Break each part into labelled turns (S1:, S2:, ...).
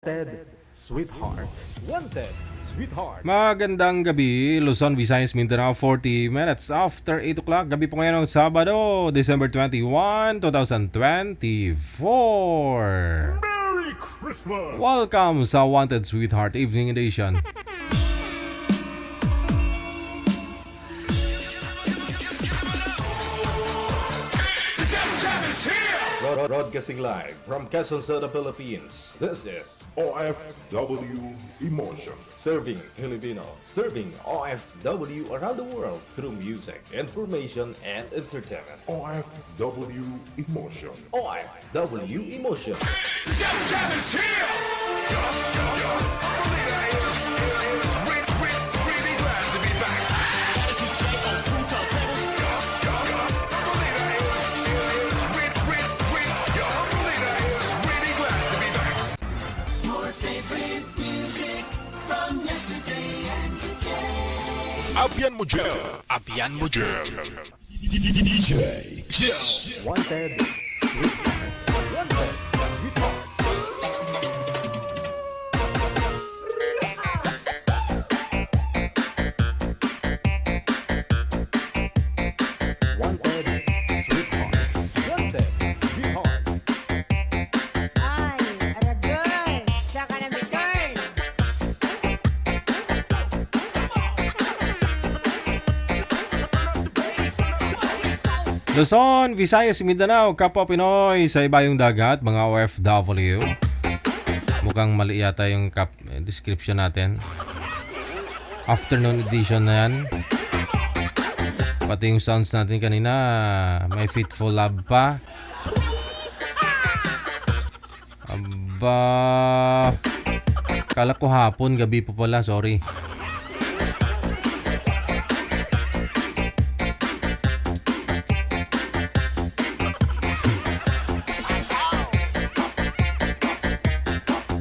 S1: Wanted, Sweetheart. Wanted, Sweetheart.
S2: Magandang gabi, Luzon, Visayas, Mindanao, 40 minutes after 8 o'clock. Gabi po ngayon ng Sabado, December 21, 2024.
S1: Merry Christmas!
S2: Welcome sa Wanted Sweetheart Evening Edition.
S1: Broadcasting live from Quezon City, Philippines. This is OFW Emotion. Serving Filipino, serving OFW around the world through music, information, and entertainment.
S3: OFW Emotion.
S1: OFW Emotion.
S3: Abian mo dyan. Abian mo dyan. DJ Jill.
S1: Wanted, Sweetheart. Wanted, Sweetheart. Wanted, Sweetheart. Wanted, Sweetheart.
S4: Ay, aragay! Saka na may girl!
S2: Luzon, Visayas, Mindanao, kapwa Pinoy sa ibayong dagat, mga OFW. Mukhang mali yata yung description natin. Afternoon edition na yan. Pati yung sounds natin kanina, may Fitful Love pa. Aba, kala ko hapon, gabi pa pala, sorry.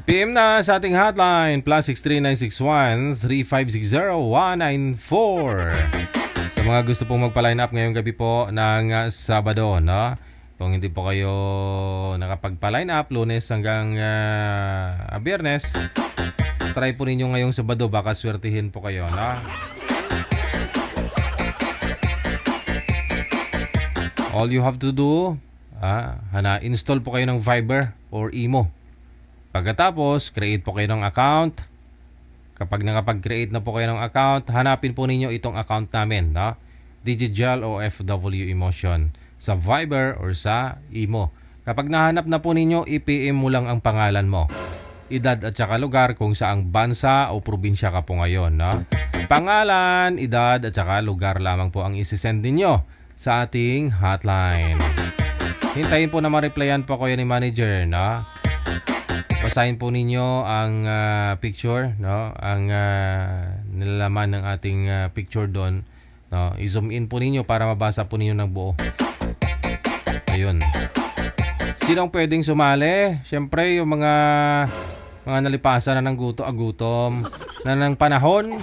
S2: PM na sa ating hotline plus 63961-3560-194. Sa mga gusto pong magpa-line up ngayong gabi po ng Sabado, no? Kung hindi po kayo nakapagpa-line up Lunes hanggang Biyernes, try po ninyo ngayong Sabado, baka swertihin po kayo, no? All you have to do, install po kayo ng Viber or Imo. Pagkatapos, create po kayo ng account. Kapag nakapag-create na po kayo ng account, hanapin po ninyo itong account namin, no? Digijal OFW Emotion sa Viber or sa Imo. Kapag nahanap na po ninyo, i-PM mo lang ang pangalan mo, edad at saka lugar kung saang bansa o probinsya ka po ngayon, no? Pangalan, edad at saka lugar lamang po ang isi-send ninyo sa ating hotline. Hintayin po na ma-replyan po kayo ni manager, no? Basahin po ninyo ang picture, no? Ang nilalaman ng ating picture doon, no? I-zoom in po ninyo para mabasa po ninyo ng buo. Ayun. Sinong pwedeng sumali? Siyempre, yung mga nalipasan na ng gutom na ng panahon.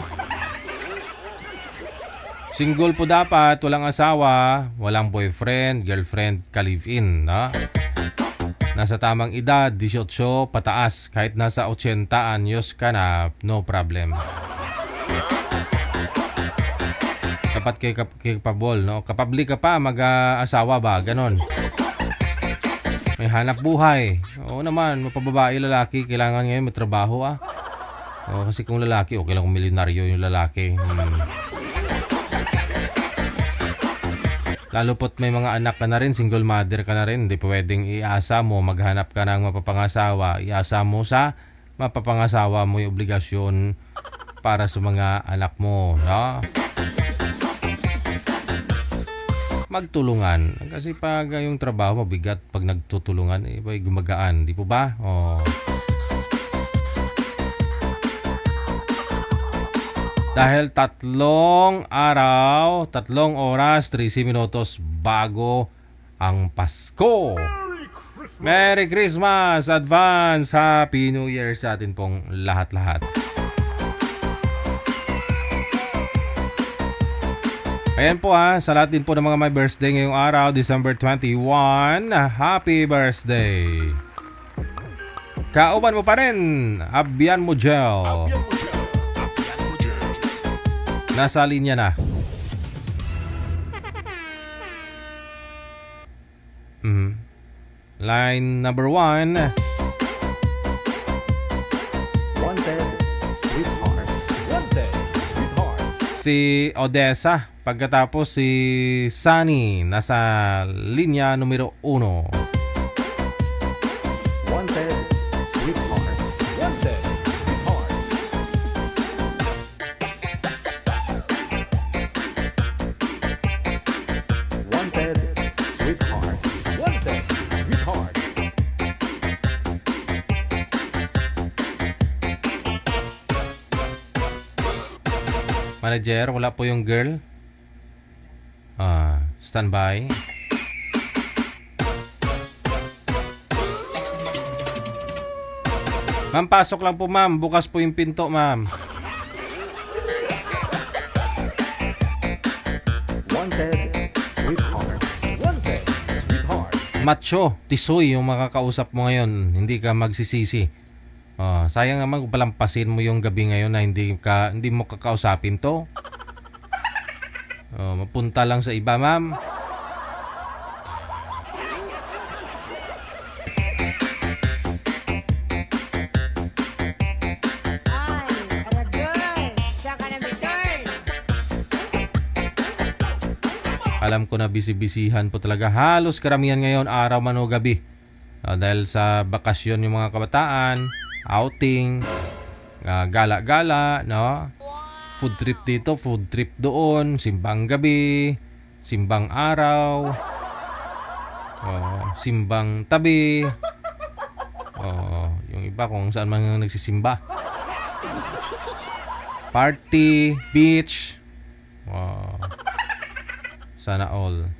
S2: Single po dapat, walang asawa, walang boyfriend, girlfriend, ka-live-in, no? Nasa tamang edad, 18 pataas. Kahit nasa 80 anyos ka na, no problem. Dapat capable, no? Kapabli ka pa, mag-asawa ba? Ganon. May hanap buhay. Oo naman, mapababae, lalaki, kailangan ngayon may trabaho, Oo, kasi kung lalaki, okay lang kung milyonaryo yung lalaki. Lalo po't may mga anak ka na rin, single mother ka na rin, hindi pwedeng iasa mo, maghanap ka ng mapapangasawa, iasa mo sa mapapangasawa mo yung obligasyon para sa mga anak mo, no? Magtulungan. Kasi pag yung trabaho mabigat, pag nagtutulungan, gumagaan, di po ba? Oh. Dahil 3 araw, 3 oras, 13 minutos bago ang Pasko. Merry Christmas! Advance! Happy New Year sa atin pong lahat-lahat. Ayan po sa lahat din po ng mga may birthday ngayong araw, December 21. Happy birthday! Kauban mo pa rin. Abian mo gel.
S3: Abian mo gel. Abian mo gel.
S2: Nasa linya na. Line number 1.
S1: Wanted, sweetheart. Wanted, sweetheart.
S2: Si Odessa. Pagkatapos si Sunny. Nasa linya numero 1.
S1: Wanted, sweetheart. Wanted, sweetheart. Wanted, sweetheart. Wanted, sweetheart.
S2: Manager, wala po yung girl. Standby. Ma'am, pasok lang po ma'am. Bukas po yung pinto ma'am.
S1: Wanted, sweetheart. Wanted, sweetheart.
S2: Macho, tisoy yung makakausap mo ngayon. Hindi ka magsisisi. Sayang naman kung palampasin mo yung gabi ngayon na hindi mo kakausapin to. Mapunta lang sa iba, ma'am.
S4: Ay, arador. Saan ka na may turn?
S2: Alam ko na busy-busyhan po talaga. Halos karamihan ngayon, araw man o gabi. Dahil sa bakasyon yung mga kabataan, outing, gala-gala, no? Food trip dito, food trip doon, simbang gabi, simbang araw, simbang tabi, yung iba kung saan man nagsisimba. Party, beach, sana all.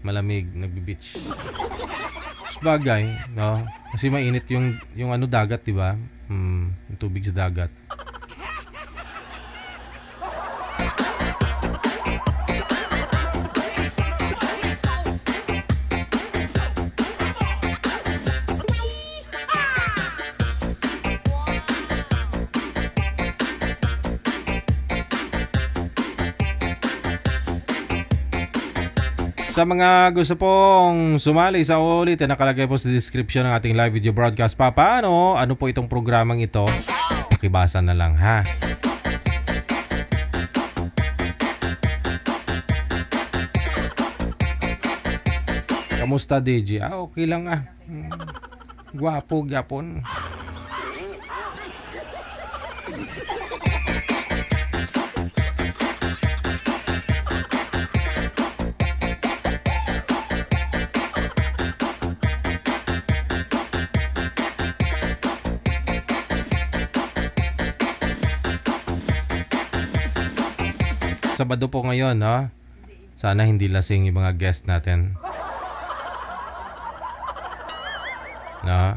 S2: Malamig, nagbi-beach. Bagay, no? Kasi mainit yung ano dagat, 'di ba? Yung tubig sa dagat. Sa mga gusto pong sumali sa ulit, nakalagay po sa description ng ating live video broadcast. Paano? Ano po itong programang ito? Pakibasa na lang ha. Kamusta DJ? Okay lang ah. Gwapo, gyapon. Sabado po ngayon, no? Sana hindi lasing yung mga guest natin. No?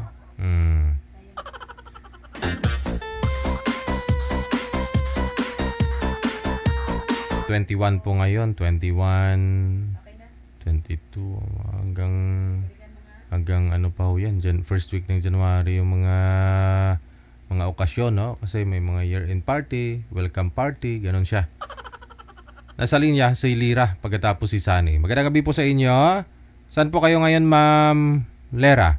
S2: 21 po ngayon, 21, 22, hanggang ano pa ho yan, first week ng January yung mga okasyon, no? Kasi may mga year-end party, welcome party, ganun siya. Nasa linya si Lira pagkatapos si Sunny. Magandang gabi po sa inyo. Saan po kayo ngayon, Ma'am Lera?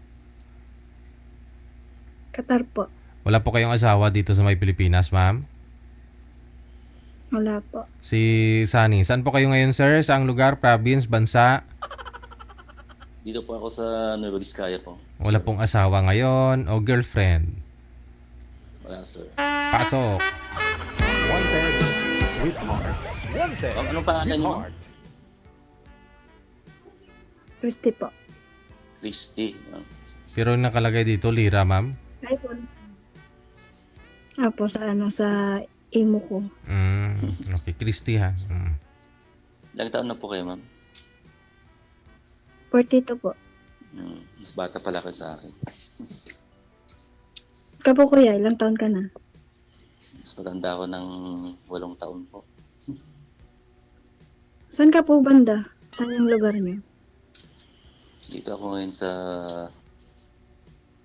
S5: Qatar po.
S2: Wala po kayong asawa dito sa may Pilipinas, ma'am?
S5: Wala po.
S2: Si Sunny, saan po kayo ngayon, sir? Saang lugar, province, bansa?
S6: Dito po ako sa Nueva Vizcaya po.
S2: Wala pong asawa ngayon o girlfriend?
S6: Wala, sir.
S2: Pasok.
S1: Wanted, sweetheart. Wanted,
S6: Anong pangalan niyo?
S1: sweetheart.
S5: Christy po.
S6: Christy.
S2: Pero nakalagay dito, Lira, ma'am?
S5: iPhone. Apo, sa imo ko.
S2: Okay, Christy ha.
S6: Ilang taon na po kayo, ma'am?
S5: 42 po.
S6: Mas bata pala kayo sa akin.
S5: Kapo kuya, ilang taon ka na?
S6: Mas matanda ako ng 8 taon po.
S5: Saan ka po banda? Saan yung lugar niyo?
S6: Dito ako ngayon sa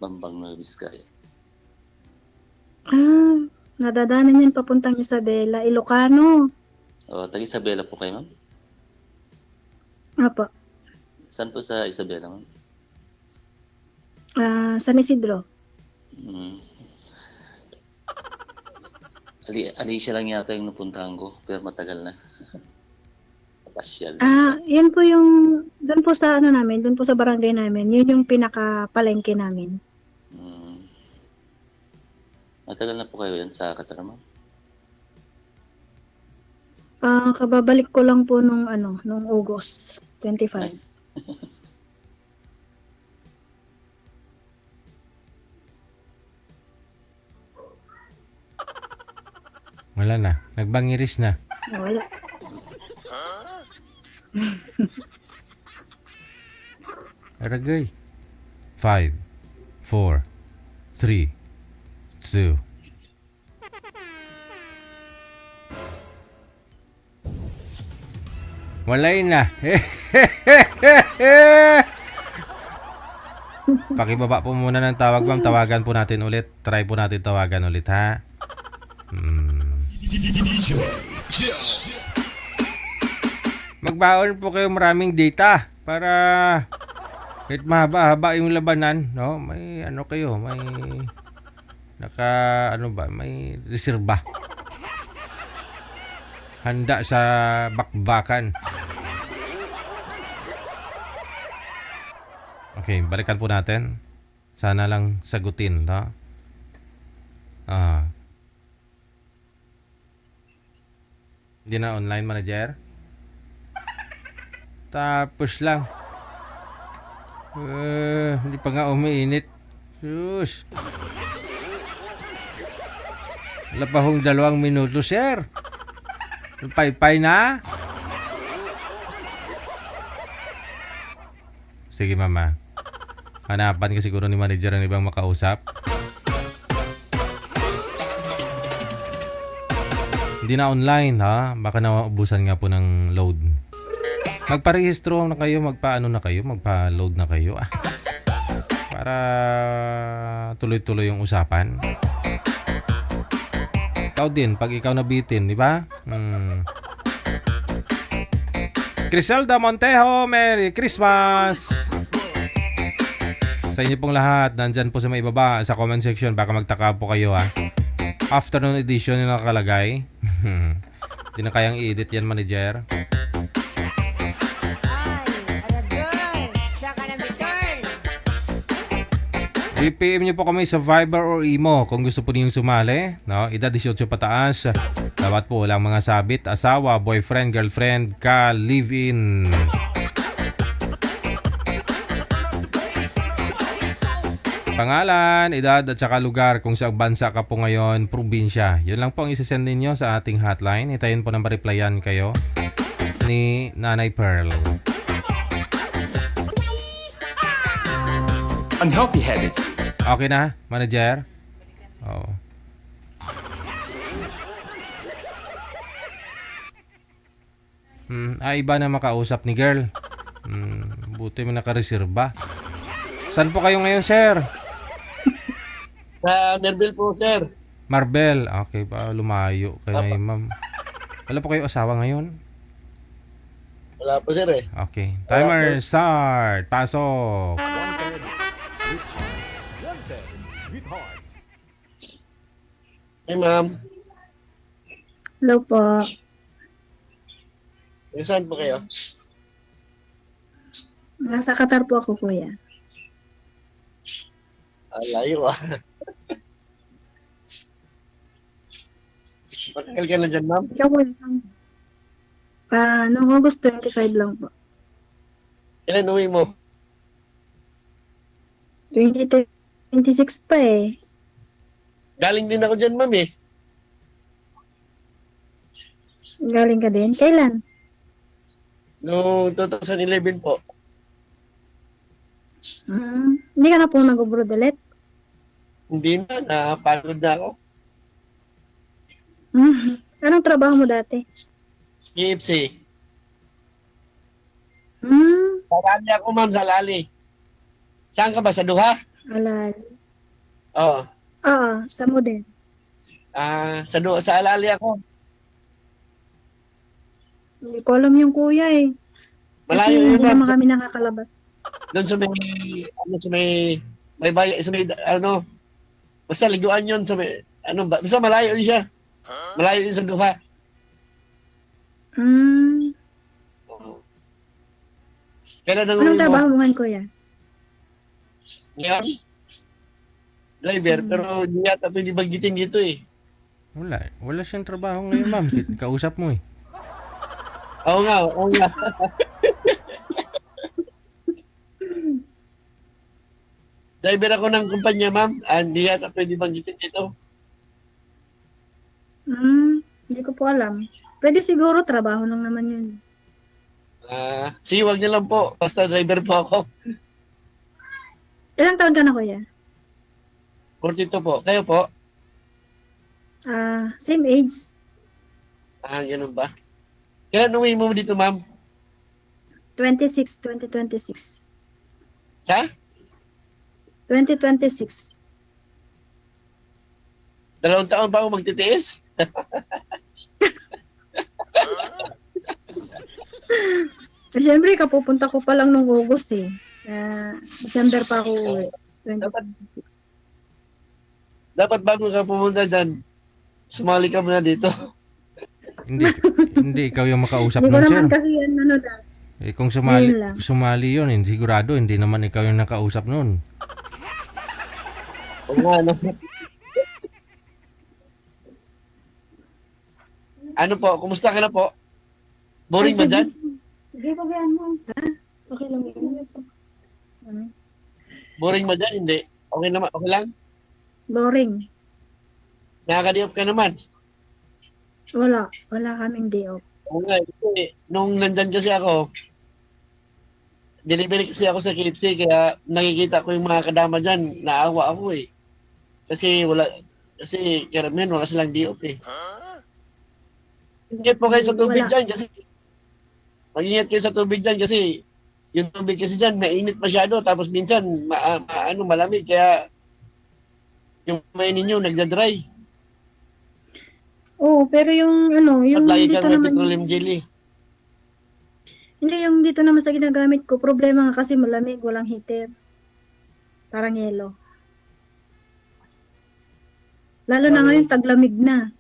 S6: Bambang Nueva Vizcaya.
S5: Nadadaanan yan papuntang Isabela, Ilocano.
S6: O, taga Isabela po kayo, ma'am?
S5: Apo.
S6: Saan po sa Isabela, ma'am?
S5: San Isidro.
S6: Hmm. Alicia lang yata yung napuntahan ko, pero matagal na. Pasyal.
S5: Yun po yung, doon po sa ano namin, doon po sa barangay namin, yun yung pinaka-palengke namin.
S6: Hmm. Matagal na po kayo yan sa Qatar, ma'am?
S5: Kababalik ko lang po nung August 25.
S6: Ay.
S2: Wala na. Nagbangiris na.
S5: Wala.
S2: Aragay. 5, 4, 3, 2. Walay na. Pakibaba po muna ng tawag, ma'am. Tawagan po natin ulit. Try po natin tawagan ulit, ha? Magbaon po kayo maraming data para kahit mahaba-haba yung labanan, no? May ano kayo, may may reserba. Handa sa bakbakan. Okay, balikan po natin. Sana lang sagutin, no? Hindi na online manager. Tapos lang. Hindi pa nga umiinit. Sus. Wala pa hong 2 minuto, sir. Pay-pay na. Sige, mama. Hanapan ka siguro ni manager ng ibang makausap. Hindi na online, ha? Baka naubusan nga po ng load. Magparehistro na kayo, magpa-load na kayo. Para tuloy-tuloy yung usapan. Ikaw din, pag ikaw nabitin, di ba? Criselda Montejo, Merry Christmas! Sa inyo pong lahat, nandyan po sa may ibaba, sa comment section, baka magtaka po kayo, ha? Afternoon edition yung nakalagay. Hindi na kayang i-edit yan, manager. PM nyo po kami sa Viber or Imo kung gusto po niyong sumali, no? Edad 18 pataas. Dapat po walang mga sabit, asawa, boyfriend, girlfriend, live-in. Pangalan, edad at saka lugar kung saan bansa ka po ngayon, probinsya. Yun lang po ang isasend ninyo sa ating hotline. Hintayin po ng replyan kayo ni Nanay Pearl.
S3: Unhealthy habits.
S2: Okay na, manager? Oo. Iba na makausap ni girl. Buti mo nakareserba. Saan po kayo ngayon, sir?
S7: Sa Marvel po, sir.
S2: Marbel. Okay, pa lumayo kayo na ma'am. Wala po kayo asawa ngayon?
S7: Wala po, sir eh.
S2: Okay. Timer start. Pasok.
S7: Hey, ma'am.
S5: Hello po.
S7: Saan po kayo?
S5: Nasa Qatar po ako, kuya.
S7: Layo ah. Matagal ka na dyan, ma'am?
S5: Ikaw po noong August 25 lang po.
S7: Kailan uwi mo?
S5: 2026 pa eh.
S7: Galing din ako dyan, ma'am eh.
S5: Galing ka din? Kailan?
S7: Noong 2011 po.
S5: Hindi ka na po nag-abroad ulit?
S7: Hindi na, napagod na ako.
S5: Anong trabaho mo dati?
S7: KFC.
S5: Hmm.
S7: Sarali ako, ma'am, sa Lali. Saan ka ba? Sa Duha?
S5: Alal.
S7: Oo.
S5: Oo, sa model.
S7: Sa Alali ako.
S5: Hindi ko alam yung kuya eh. Kasi
S7: Malayo yun,
S5: hindi
S7: ma'am.
S5: naman kami nakakalabas.
S7: Doon may bayan, basta liguan yun basta malayo yun siya. Malayo yun sa Duha.
S5: Hmm.
S7: Kailan nang
S5: Anong
S7: uwi mo?
S5: trabaho mo ngayon, kuya?
S7: Ngayon? Driver, pero hindi yata pwede bagitin dito eh.
S2: Wala siyang trabaho ngayon, ma'am. Kausap mo eh.
S7: Oo nga. Driver ako ng kumpanya, ma'am. Hindi yata pwede bagitin dito.
S5: Hindi ko po alam. Pwede siguro trabaho lang naman yun.
S7: Siwag niyo lang po. Basta driver po ako.
S5: Ilang taon ka na, kuya?
S7: 42 po. Kayo po?
S5: Same age.
S7: Ganun ba? Kailan uwi mo dito, ma'am?
S5: 2026.
S7: Sa?
S5: 2026.
S7: 2 taon pa ako magtitiis?
S5: Siyempre, kapupunta ko pa lang nung August eh. December pa ako uwi. 2026.
S7: Dapat bago ka pumunta dyan, sumali ka muna dito.
S2: Hindi ikaw yung makausap
S5: Hindi ko
S2: nun, sir.
S5: naman kasi yan dati.
S2: Eh, kung
S5: Ngayon lang.
S2: sumali yun, sigurado, hindi naman ikaw yung nakausap nun.
S7: Oo nga, no? Ano po? Kumusta ka na po? Boring ba dyan?
S5: Sige, pagyan mo. Ha? Okay lang yun.
S7: Boring ba dyan? Hindi. Okay naman. Okay lang?
S5: Boring.
S7: Nakaka-diop ka naman.
S5: Wala kaming day off.
S7: Oo nga. Kasi, nung nandyan kasi ako, delivery kasi ako sa KFC, kaya nakikita ko yung mga kadama dyan, naawa ako eh. Kasi karamihan wala silang day off eh. Ingat po kayo sa tubig
S5: Wala.
S7: dyan kasi mag-ingat kayo sa tubig dyan kasi yung tubig kasi dyan mainit masyado tapos minsan malamig kaya yung kumain ninyo nagda-dry
S5: Oo, pero yung yung
S7: at lagi
S5: dito
S7: kang may
S5: naman,
S7: petroleum jelly.
S5: hindi yung dito naman sa ginagamit ko, problema nga kasi malamig, walang heater. Parang yelo. Lalo na ngayon, taglamig na.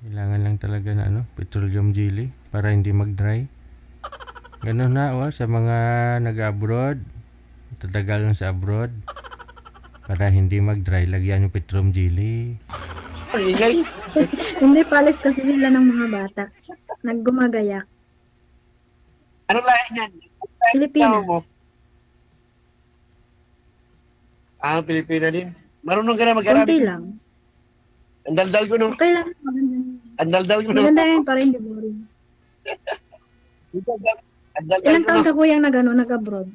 S2: Kailangan lang talaga na petroleum jelly para hindi mag-dry. Ganun na sa mga nag-abroad, tatagal lang sa abroad, para hindi mag-dry, lagyan yung petroleum jelly.
S7: Ang ingay.
S5: Hindi, palis kasi sila ng mga bata. Naggumagayak.
S7: Ano lahi yan?
S5: Pilipina.
S7: Tawag mo? Pilipina din. Marunong ka na
S5: Konti
S7: mag-Arabic.
S5: lang.
S7: Ang daldal ko nung
S5: Okay lang. Maganda yan, para hindi boring.
S7: Ang daldal
S5: Ilang
S7: ko
S5: taon
S7: nung
S5: ka kuyang nag-abroad?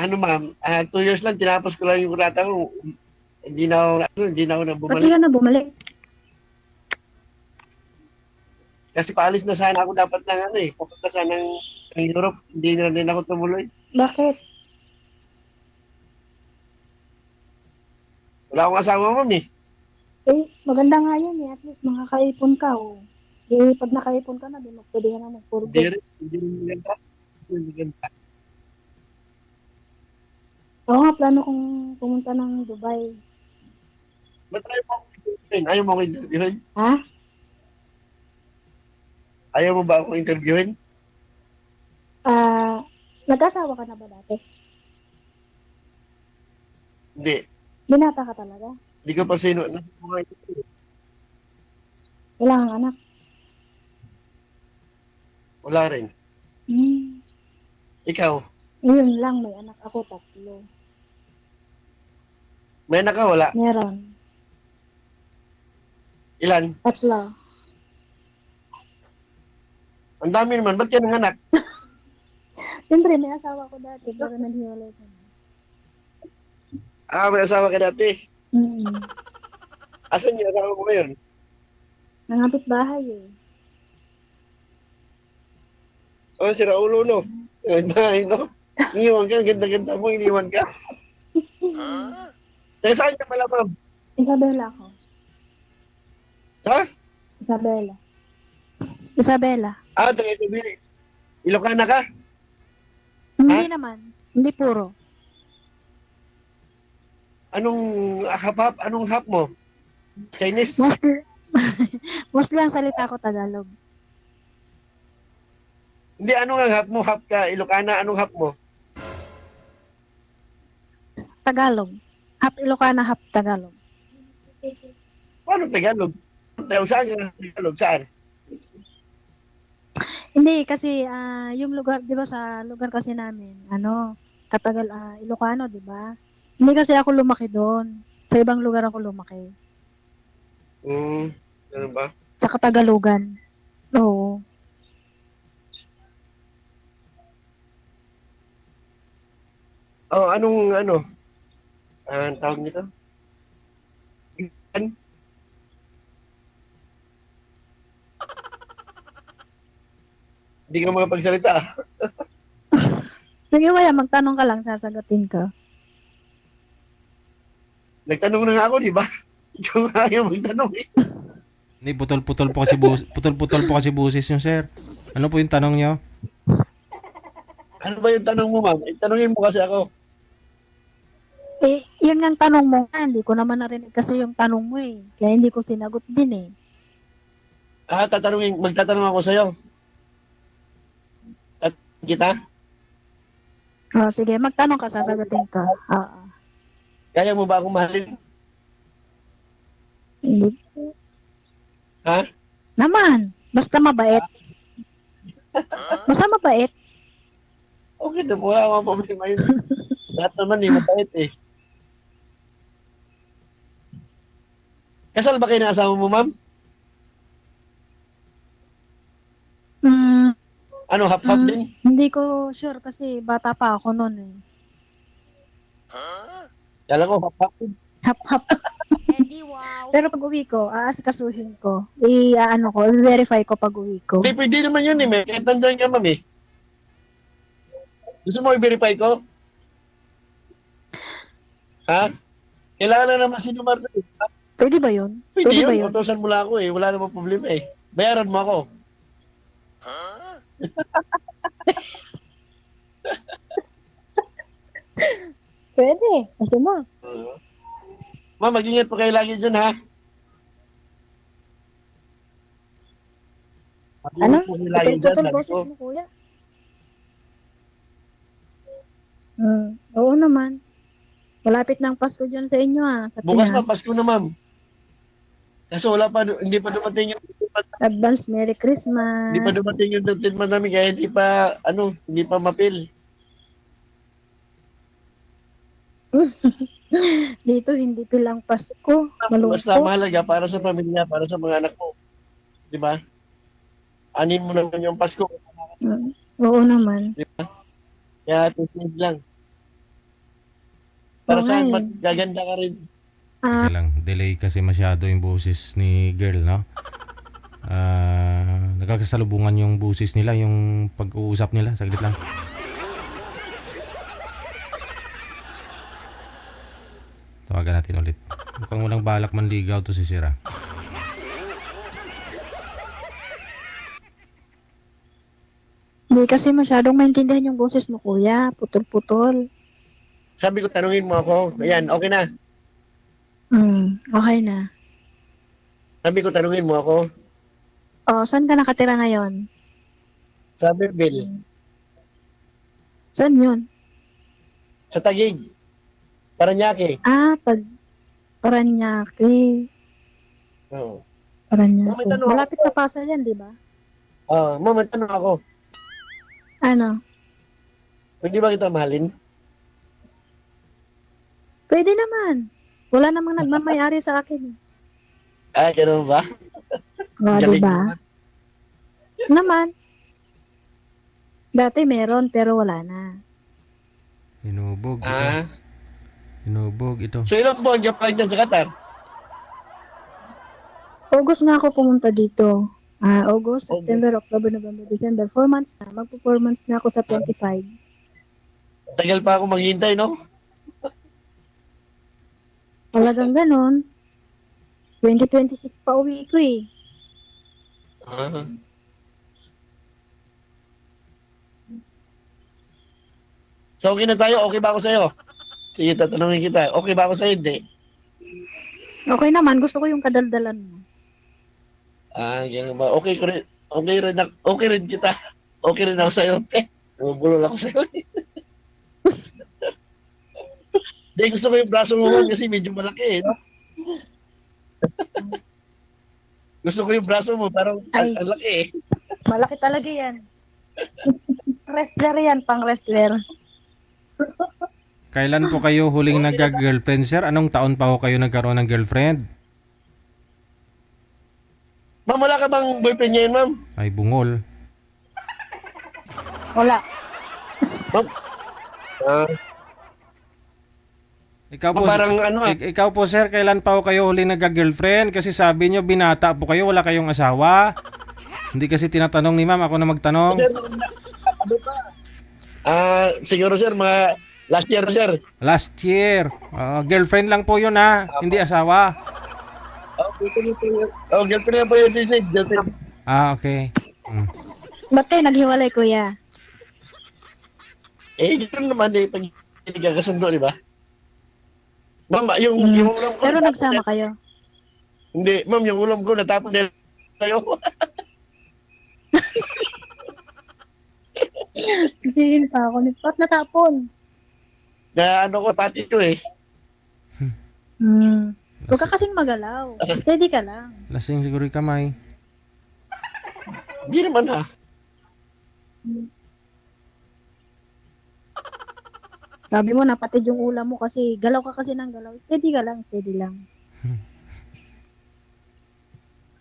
S7: ma'am, 2 years lang, tinapos ko lang yung kurata ko. Hindi na ako na
S5: Pati
S7: bumalik.
S5: ka na bumalik.
S7: Kasi paalis na sana ako dapat ng papunta sana ng Europe. Hindi na rin ako tumuloy.
S5: Bakit?
S7: Wala akong asawa, ma'am eh.
S5: Maganda nga yun eh. At least makakaipon ka. Pag nakaipon ka na, pwede ka na
S7: Hindi
S5: magpurgo.
S7: hindi rin maganda. Hindi maganda.
S5: Oo nga, plano kong pumunta ng Dubai.
S7: Ba't ayaw mo akong interviewin? Ayaw mo akong interviewin?
S5: Ha?
S7: Ayaw mo ba akong interviewin?
S5: Nag-asawa ka na ba dati?
S7: Hindi.
S5: Binata ka talaga?
S7: Hindi ko pa sino.
S5: Wala kang anak?
S7: Wala rin. Ikaw?
S5: Yun lang, may anak ako, 3.
S7: May anak ka? Wala.
S5: Meron.
S7: Ilan?
S5: 3.
S7: Ang dami naman. Ba't yan ang anak?
S5: Siyempre, may asawa ko dati, pero naghiwalay ko na.
S7: May asawa ka dati.
S5: Mm-hmm.
S7: Asan yung asawa mo ngayon?
S5: Nangapit bahay eh.
S7: Oh, si Raulo, no? Ay, no? Iniwan ka, ganda-ganda mo, iniwan ka. Eh, saan ka pala, ma'am?
S5: Isabela ako.
S7: Ha?
S5: Isabela. Isabela.
S7: Ah, taga Tubili. Ilocana ka?
S5: Hindi naman. Hindi puro.
S7: Anong hap-hap? Anong hap mo? Chinese?
S5: Mostly, mostly ang salita ko Tagalog.
S7: Hindi, anong ang hap mo? Hap ka, Ilocana, anong hap mo?
S5: Tagalog. Half Ilocana, half Tagalog.
S7: Paano Tagalog? Saan ka Tagalog? Saan?
S5: Hindi, kasi yung lugar, di ba sa lugar kasi namin, Ilocano, di ba? Hindi kasi ako lumaki doon. Sa ibang lugar ako lumaki.
S7: Ganun ba?
S5: Sa Katagalugan. Oo.
S7: Oh, anong ang tawag nito? Hindi ka makapagsalita.
S5: Sige, kaya magtanong ka lang, sasagutin ko.
S7: Nagtanong na nga ako, di ba? Ikaw nga ayaw magtanong eh.
S2: Hindi, putol-putol po kasi busis nyo, sir. Ano po yung tanong nyo?
S7: Ano ba yung tanong mo, ma'am? Tanongin mo kasi ako.
S5: Eh, yun nga ang tanong mo nga, hindi ko naman narinig kasi yung tanong mo eh. Kaya hindi ko sinagot din eh.
S7: Magtatanong ako sa'yo. Kita?
S5: Oh, sige, magtanong ka, sasagutin ko. Oo.
S7: Kaya mo ba akong mahalin?
S5: Hindi.
S7: Ha?
S5: Naman, basta mabait. Basta mabait.
S7: Okay na, wala akong problema yun. Lahat naman eh, mabait eh. Kasal ba kayo ng asawa mo, ma'am? Ano, hap-hap din?
S5: Hindi ko sure kasi bata pa ako noon eh.
S7: Kala ko, hap-hap din.
S5: Hap-hap.
S4: Eddie, wow.
S5: Pero pag uwi ko, aasikasuhin ko. I-verify ko pag uwi ko.
S7: Hindi, pwede naman yun eh, may. Kahit nandyan ka, ma'am eh. Gusto mo i-verify ko? Ha? Kailangan na naman sinumar na eh.
S5: Pwede ba yun?
S7: Pwede
S5: Pwede ba
S7: yun,
S5: yun?
S7: utosan mo lang ako eh. Wala namang problema eh. Bayaran mo ako.
S5: Pwede. Gusto mo?
S7: Ma'am, mag-ingat po kayo lagi dyan, ha?
S5: Ano?
S7: Mag-ingat po kayo lagi dyan,
S5: Putol-putol
S7: sabi
S5: boses
S7: ko.
S5: mo, kuya. Oo naman. Malapit ng Pasko dyan sa inyo sa
S7: Bukas
S5: Pinas.
S7: pa, Pasko na, ma'am. Kasi wala pa, hindi pa dumating yung
S5: Advance Merry Christmas.
S7: hindi pa dumating yung treatment namin, kaya hindi pa mapil.
S5: Dito hindi pilang Pasko.
S7: Basta
S5: Malungkot.
S7: mahalaga para sa pamilya, para sa mga anak mo. Di ba? Anin mo naman yung Pasko.
S5: Oo naman.
S7: Di ba? Kaya tisid lang. Para
S5: Oo
S7: saan
S5: nga eh.
S7: magaganda ka rin.
S2: Teka lang, delay kasi masyado yung boses ni girl, no? Nagkakasalubungan yung boses nila, yung pag-uusap nila. Saglit lang. Tawagan natin ulit. Mukhang walang balak manligaw to si Sira.
S5: Hindi kasi masyadong maintindihan yung boses mo, kuya. Putol-putol.
S7: Sabi ko, tanungin mo ako. Ayan, okay na.
S5: Okay na.
S7: Sabi ko, tanungin mo ako.
S5: Saan ka nakatira ngayon?
S7: Sa Berbil,
S5: Saan yun?
S7: sa Taguig, Paranaque.
S5: Paranaque.
S7: Oo.
S5: Paranaque.
S7: May tanong ako.
S5: Malapit sa Pasay yan, di ba?
S7: Ma'am, may tanong ako.
S5: Ano?
S7: Pwede ba kita mahalin?
S5: Pwede naman. Wala namang nagmamayari sa akin.
S7: Ganun ba?
S5: Di ba? Naman. Dati meron, pero wala na.
S2: Hinubog ito. Hinubog ito.
S7: So, ilang buwan ka pa dyan sa Qatar?
S5: August nga ako pumunta dito. August, September, October, November, December. 4 months na. Magpo 4 months na ako sa 25.
S7: Tagal pa ako maghintay, no?
S5: Talagang ganon. 2026 pa uwi ko eh.
S7: Ah. So, okay na tayo. Okay ba ako sa'yo? Sige, tatanungin kita. Okay ba ako sa'yo? Hindi.
S5: Okay naman, gusto ko yung kadaldalan mo.
S7: Ganun ba? Okay ko rin. Okay rin kita. Okay rin ako sa'yo. Bumubulol ako sa'yo. Hindi, gusto ko yung braso mo man kasi medyo malaki no? Gusto ko yung braso mo, parang
S5: Ay.
S7: ang laki eh.
S5: Malaki talaga yan. Wrestler yan, pang wrestler.
S2: Kailan po kayo huling nagka-girlfriend, sir? Anong taon pa ho kayo nagkaroon ng girlfriend?
S7: Ma'am, wala ka bang boyfriend ngayon, ma'am?
S2: Ay, bungol.
S5: Wala.
S7: Ma'am?
S2: Ikaw po,
S7: Parang ano
S2: ikaw po, sir, kailan pa ho kayo huling nagka-girlfriend? Kasi sabi nyo, binata po kayo, wala kayong asawa. Hindi kasi tinatanong ni ma'am, ako na magtanong.
S7: Siguro sir, mga last year sir.
S2: Last year. Girlfriend lang po yun ha, hindi asawa.
S7: Girlfriend na po yun, girlfriend.
S2: Okay.
S5: Ba't kayo naghiwalay, kuya?
S7: Ganoon naman pag hindi ka kasundo, di ba? Ma'am, yung ulam ko.
S5: Pero nagsama kayo.
S7: Hindi, ma'am, yung ulam ko natapon din kayo.
S5: Kasihin pa ako. Ba't natapon?
S7: Na ano ko, pati ko eh.
S5: Huwag ka kasing magalaw. Steady ka lang.
S2: Lasing siguro yung kamay.
S7: Hindi naman ha.
S5: Sabi mo, napatid yung ulam mo kasi galaw ka kasi ng galaw. Steady ka lang, steady lang.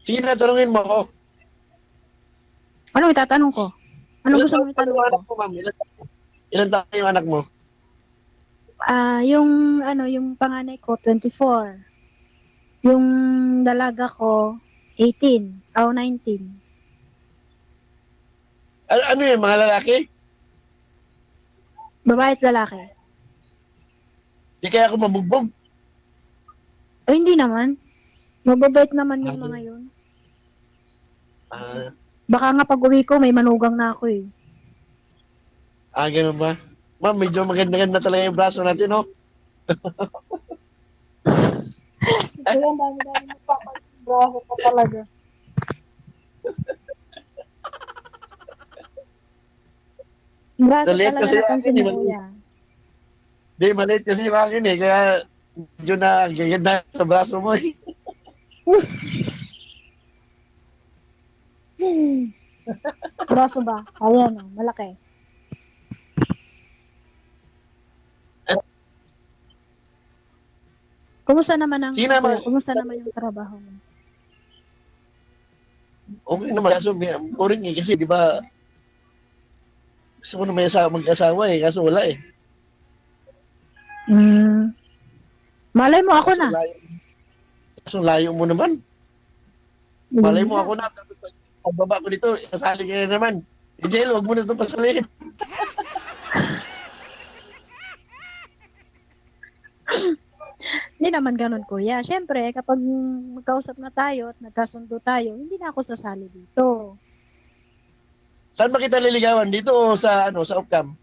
S7: Sige na, tanungin mo ako.
S5: Ano itatanong ko? Ano gusto mo itanong ko?
S7: Anak mo, ma'am? Ilan taon yung anak mo?
S5: Yung panganay ko, 24. Yung dalaga ko, 18. 19.
S7: Ano yun, mga lalaki?
S5: Babae at lalaki.
S7: Di kaya ako mabugbog.
S5: O hindi naman. Mababait naman yung mga yun. Baka nga pag uwi ko, may manugang na ako eh.
S7: Ganun ba? Ma'am, medyo maganda-ganda talaga yung braso natin, no?
S5: Kaya ang dami-dami magpapabraso pa talaga. Braso
S7: Maliit
S5: talaga
S7: kasi
S5: napansin
S7: akin,
S5: mo, kuya.
S7: Di, maliit kasi yung akin eh. Kaya medyo na gaganda sa braso mo eh.
S5: Braso ba? Ayan o, malaki. Kumusta naman ang
S7: Sige naman.
S5: kumusta naman yung trabaho mo?
S7: Okay naman. Kaso boring eh. Kasi di ba gusto ko na may mag-asawa eh. Kaso wala eh.
S5: Malay mo ako na.
S7: Kaso layo mo naman. Malay mo ako na. Pagbaba ko dito, kasali ka na naman. Jel, huwag mo na ito pasalihin.
S5: Hindi naman ganun, kuya. Siyempre, kapag magkausap na tayo at nagkasundo tayo, hindi na ako sasali dito.
S7: Saan ba kita liligawan? Dito o sa Opcam?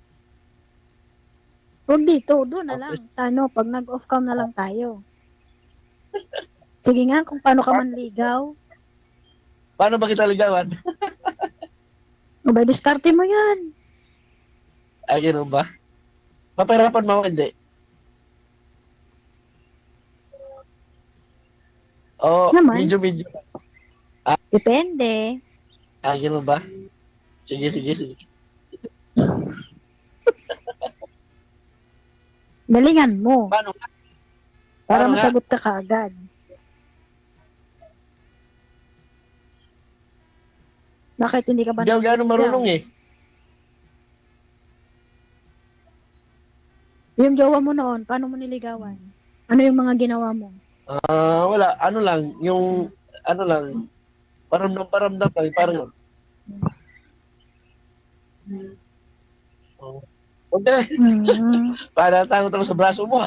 S5: Huwag dito, doon na lang. Sa pag nag-off cam na lang tayo. Sige nga, kung paano ka manligaw.
S7: Paano ba kita ligawan?
S5: Abay, diskarte mo yan.
S7: Ganun ba? Papahirapan mo ako, hindi.
S5: Naman.
S7: Medyo.
S5: Depende.
S7: Ganun ba? Sige.
S5: Galingan mo.
S7: Paano nga?
S5: Para
S7: Paano nga?
S5: masagot ka kaagad. Bakit hindi ka ba
S7: Hindi ako gano'ng marunong eh.
S5: Yung jowa mo noon, paano mo niligawan? Ano yung mga ginawa mo?
S7: Wala. Ano lang. paramdam lang, parang oh. Okay,
S5: Mm.
S7: para tango sa braso mo.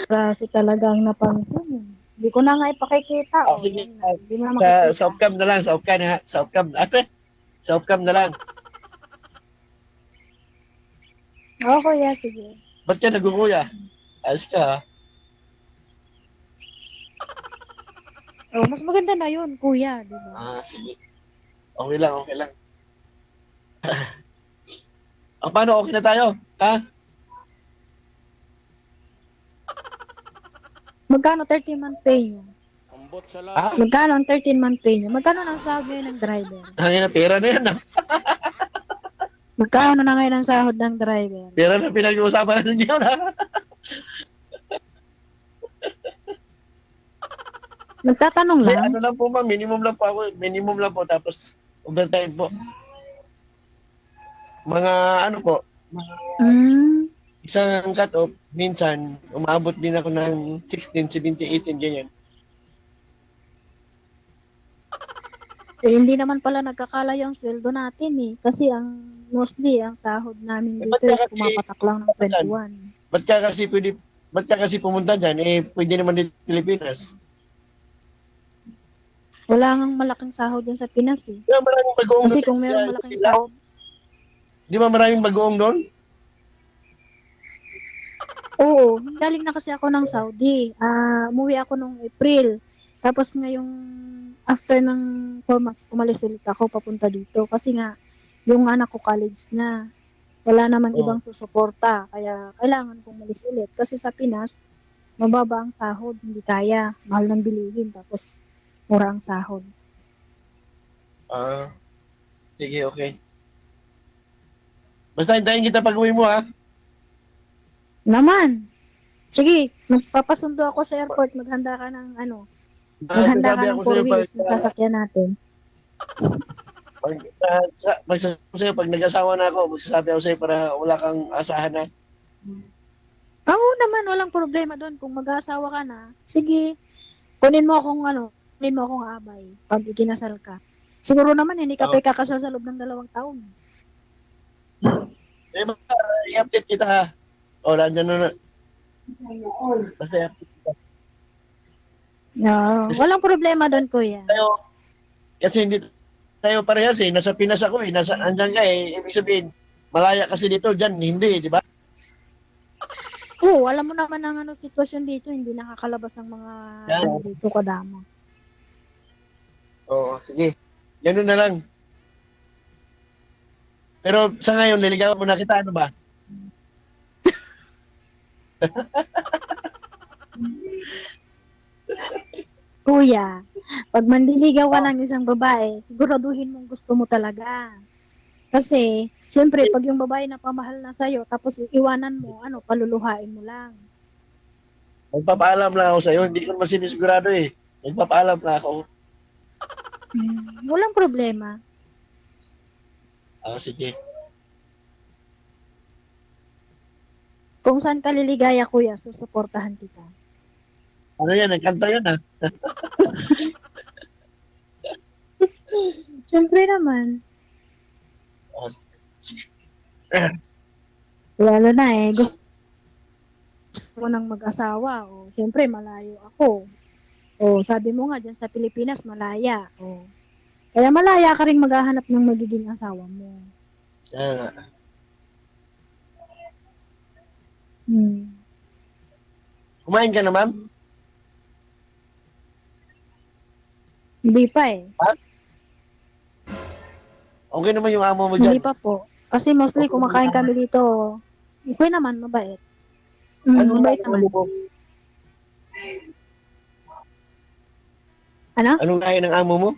S5: Kasi talagang napansin. Hindi ko na nga ipakikita.
S7: Oh,
S5: O,
S7: sige.
S5: yan na. Hindi mo na
S7: Sa
S5: makikita.
S7: off-cam na lang, sa off-cam ha. Sa off-cam. Ate, sa off-cam na lang.
S5: Oo, kuya, sige.
S7: Ba't ka nagukuya? Ayos ka ha.
S5: Oh, mas maganda na yun, kuya. Di ba?
S7: Ah, sige. Okay lang, okay lang. Paano? Okay na tayo? Ha?
S5: Magkano 13-month pay nyo?
S7: Ha?
S5: Magkano ang 13-month pay nyo? Magkano ang sahod ngayon ng driver?
S7: Hangin na, pera na yan ha.
S5: Magkano na ngayon ang sahod ng driver?
S7: Pera na pinag-uusapan natin yun ha.
S5: Nagtatanong
S7: May
S5: lang.
S7: ano lang po ma'am, minimum lang po ako. Minimum lang po, tapos overtime po. Mga ano po,
S5: Hmm.
S7: isang cut-off, minsan, umabot din ako ng 16, 17, 18, ganyan.
S5: Eh, hindi naman pala nagkakala yung sweldo natin eh. Kasi mostly, ang sahod namin
S7: Eh, ba't
S5: dito is
S7: kasi-
S5: pumapatak lang ng 21.
S7: Ba't ka kasi pumunta dyan? Eh, pwede naman dito sa Pilipinas.
S5: Wala ngang malaking sahod yan sa Pinas eh.
S7: Di ba maraming bagoong
S5: Kasi
S7: doon?
S5: kung mayroong malaking sahod,
S7: Di ba maraming bagoong doon?
S5: oo, galing na kasi ako ng Saudi. Umuwi ako nung April. Tapos ngayong after ng 4 months, umalis ulit ako papunta dito. Kasi nga, yung anak ko college na. Wala naman
S7: Oh.
S5: ibang susuporta. Kaya kailangan kong umalis ulit. Kasi sa Pinas, mababa ang sahod. Hindi kaya. Mahal ng bilihin. Tapos, mura ang sahod.
S7: Ah, sige, okay. Basta hintayin kita pag uwi mo ha.
S5: Naman! Sige, magpapasundo ako sa airport. Maghanda ka ng maghanda ka
S7: Sasabi
S5: ng
S7: ako
S5: 4
S7: sa'yo
S5: wheels na sasakyan natin.
S7: magsasabi ko sa'yo, pag nag-asawa na ako, magsasabi ako sa'yo para wala kang asahan na.
S5: Oo naman, walang problema doon. Kung mag-aasawa ka na, sige, kunin mo akong abay pag ikinasal ka. Siguro naman, hindi ka
S7: Oo.
S5: pa ikakasal sa loob ng 2 taon.
S7: Eh, basta i-update kita ha. O, nandyan na. Basta i-update kita.
S5: No, walang problema doon, kuya.
S7: Kasi hindi tayo parehas eh. Nasa Pinas ako eh. Andyan ka eh. Ibig sabihin, malaya kasi dito. Dyan, hindi, di ba?
S5: Oo, alam mo naman ang sitwasyon dito, hindi nakakalabas ang mga
S7: Yan.
S5: dito kadama.
S7: Oo, sige. Ganun na lang. Pero sa ngayon, niligawan mo na kita, ano ba?
S5: Kuya, pag manliligaw ka ng isang babae, siguraduhin mong gusto mo talaga. Kasi, siyempre, pag yung babae na pamahal na sa'yo, tapos iwanan mo, paluluhain mo lang.
S7: Magpapaalam lang ako sa'yo. Hindi ko naman sinisigurado eh. Magpapaalam lang ako.
S5: Walang problema.
S7: Ah, sige.
S5: Kung saan ka liligaya, kuya, susuportahan kita.
S7: Ano yan? Ang kanta yun ah.
S5: Siyempre naman.
S7: Oh,
S5: Lalo na gusto mo nang mag-asawa. O, siyempre, malayo ako. O, sabi mo nga, dyan sa Pilipinas, malaya. O, kaya malaya ka rin maghahanap ng magiging asawa mo.
S7: yan. Kumain ka na, ma'am?
S5: Hindi pa eh.
S7: Okay naman yung amo mo
S5: Hindi
S7: dyan.
S5: pa po. Kasi mostly kumakain kami dito. Okay naman, mabait. Mabait naman.
S7: amo mo?
S5: Ano?
S7: Anong kain ng amo mo?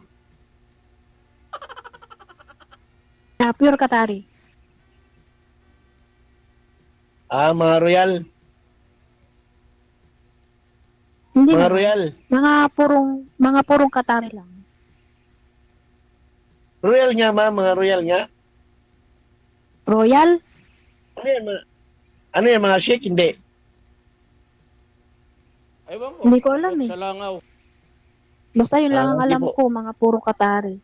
S5: Pure Katari.
S7: Ah, mga royal.
S5: Hindi
S7: Mga
S5: naman.
S7: royal.
S5: Mga purong Katari lang.
S7: Royal nga, ma'am. Mga royal nga.
S5: Royal?
S7: Ano yan, mga shake? Hindi.
S8: Ewan ko.
S5: Hindi ko alam eh.
S8: Sa Langaw.
S5: Basta yun lang ang
S7: Hindi
S5: alam
S7: po.
S5: ko, mga puro Qatari.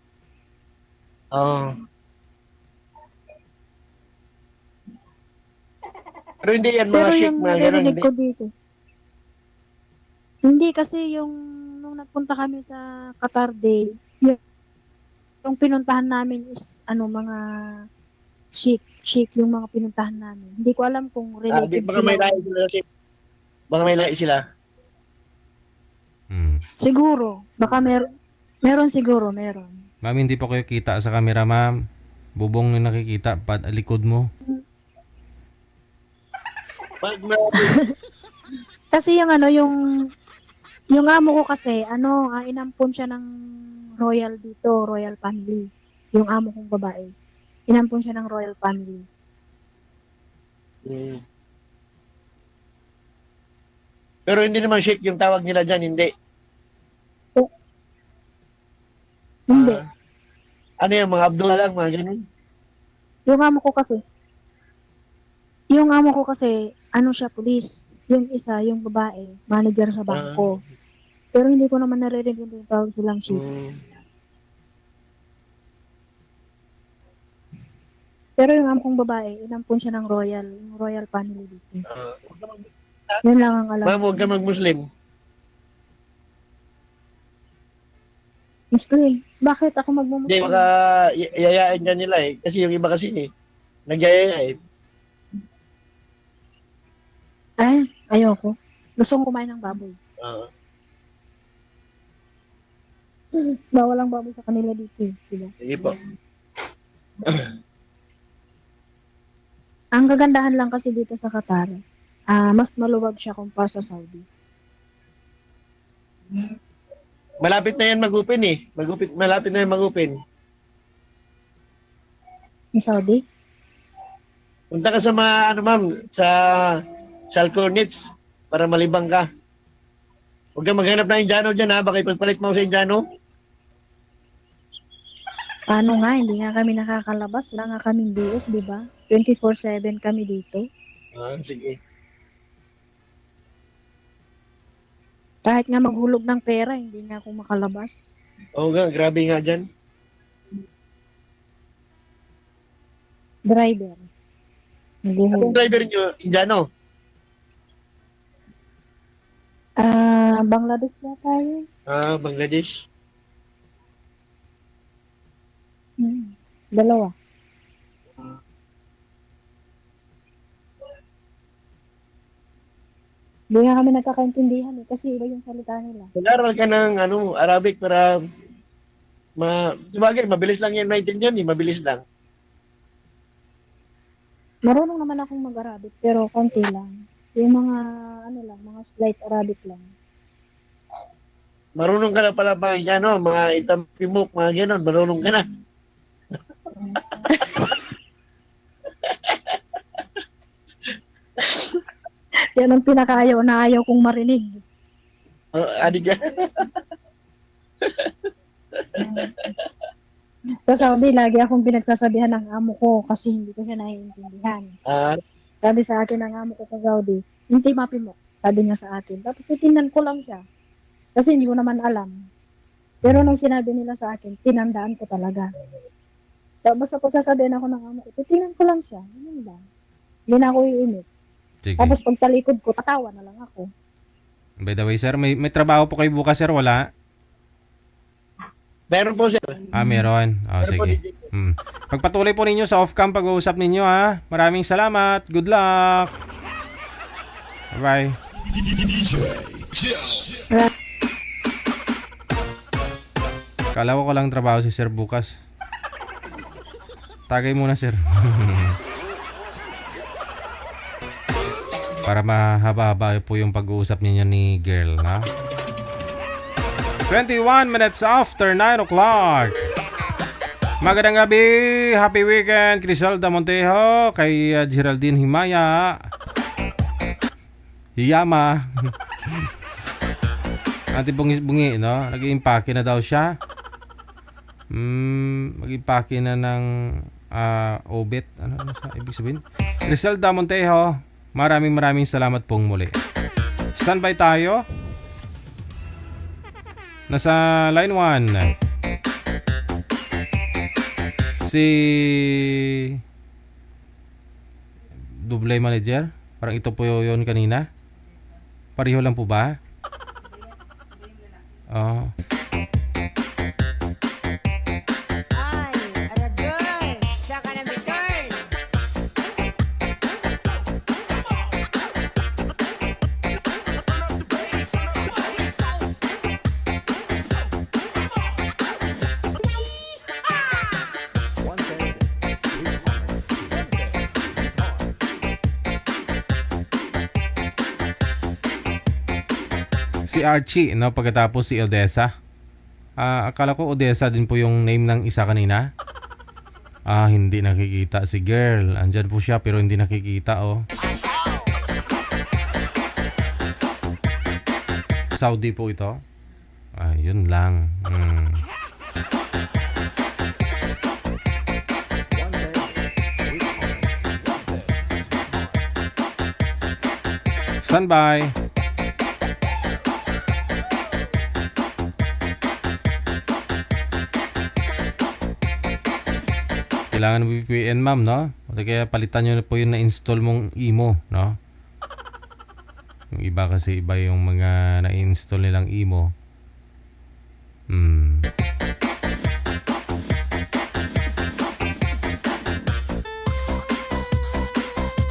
S7: Oo. Pero hindi yan mga
S5: Pero
S7: Sheikh,
S5: yung
S7: mga ganun.
S5: narinig
S7: Hindi.
S5: ko dito. Hindi kasi yung nung nagpunta kami sa Qatar Day, yung pinuntahan namin is mga chic yung mga pinuntahan namin. Hindi ko alam kung related
S7: Baka may
S5: sila.
S7: lahi sila, Sheikh. Baka may lahi sila.
S5: Siguro. Baka meron siguro, meron.
S2: Ma'am, hindi po kayo kita sa camera, ma'am. Bubong yung nakikita, likod mo.
S7: Pag
S5: Kasi yung amo ko kasi, inampon siya ng royal dito, royal family. Yung amo kong babae. Inampon siya ng royal family.
S7: Pero hindi naman Sheikh yung tawag nila dyan, hindi.
S5: Hindi.
S7: Ano yung mga Abdullah lang, mga ganun?
S5: Yung amo ko kasi, siya, police. Yung isa, yung babae, manager sa bangko. Pero hindi ko naman naririnig yung tawag silang chief. Pero yung amo kong babae, inampon siya ng yung royal family dito. Yun lang ang alam.
S7: Ma'am, huwag ka mag-Muslim.
S5: Muslim. Bakit ako
S7: Hindi,
S5: magmumukha?
S7: baka yayain ka nila eh. Kasi yung iba kasi nagyayaya eh.
S5: Ay, ayoko. Gusto kong kumain ng baboy. Bawal ang baboy sa kanila dito. Diba?
S7: Sige po.
S5: Ang kagandahan lang kasi dito sa Qatar, mas maluwag siya kumpara sa Saudi.
S7: Malapit na yan mag-open eh. Malapit na yan mag-open.
S5: Ni Saudi?
S7: Punta ka sa mga, ma'am, sa Salcornits para malibang ka. Huwag kang maghanap ng Indiano dyan ha. Baka ipagpalit mo sa Indiano.
S5: Paano nga, hindi nga kami nakakalabas. Wala nga kaming DF, di ba? 24/7 kami dito.
S7: Sige.
S5: Kahit nga maghulog ng pera, hindi nga ako makalabas.
S7: Oo nga, grabe nga dyan.
S5: Driver.
S7: Anong
S5: Naghuhulog.
S7: driver nyo, Indiano?
S5: Bangladesh na tayo.
S7: Bangladesh.
S5: Dalawa. Hindi nga kami nagkakaintindihan kasi iba yung salita nila.
S7: Mag-aral ka ng Arabic para sabagay, mabilis lang yan maintindihan eh, mabilis lang.
S5: Marunong naman akong mag-Arabic pero konti lang. Yung mga mga slight Arabic lang.
S7: Marunong ka na pala mga itampimok, mga gano'n, marunong ka na.
S5: Yan ang pinakaayaw na ayaw kong marinig.
S7: Adig ka.
S5: Sa Saudi, lagi akong pinagsasabihan ng amo ko kasi hindi ko siya naiintindihan. Sabi sa akin ng amo ko sa Saudi, hindi mapimok, sabi niya sa akin. Tapos titingnan ko lang siya. Kasi hindi ko naman alam. Pero nung sinabi nila sa akin, tinandaan ko talaga. Tapos ako sasabihin ako ng amo ko, titingnan ko lang siya. Ganun lang. Hindi na ako iinit.
S2: Sige.
S5: Tapos pag talikod ko, tatawa na lang ako.
S2: By the way, sir, may trabaho po kayo bukas, sir? Wala?
S7: Meron po, sir.
S2: Meron. Sige. Pagpatuloy po ninyo sa off-cam pag-uusap ninyo, ha? Maraming salamat. Good luck. Bye-bye. Kala ko lang trabaho si sir bukas. Tagay muna, sir. Para mahaba-haba po yung pag-uusap ninyo ni girl, ha? 21 minutes after 9 o'clock. Magandang gabi, happy weekend, Criselda Montejo, kay Geraldine Himaya. Hiyama. Ate bungi, no? Nag-iimpake na daw siya. Mag-impake na ng obit. Ano sa ibig sabihin? Criselda Montejo, maraming salamat pong muli. Standby tayo. Nasa line 1. Si Dublay Manager. Parang ito po yun kanina. Pareho lang po ba? Oh.
S4: Ay, aragay. Saka na may turn.
S2: Si Archie, no? Pagkatapos si Odessa. Akala ko Odessa din po yung name ng isa kanina. Hindi nakikita si girl. Andyan po siya pero hindi nakikita, oh. Saudi po ito. Yun lang. Standby. Kailangan VPN, ma'am, no? O kaya palitan nyo na po yung na-install mong imo, no? Yung iba kasi iba yung mga na-install nilang imo.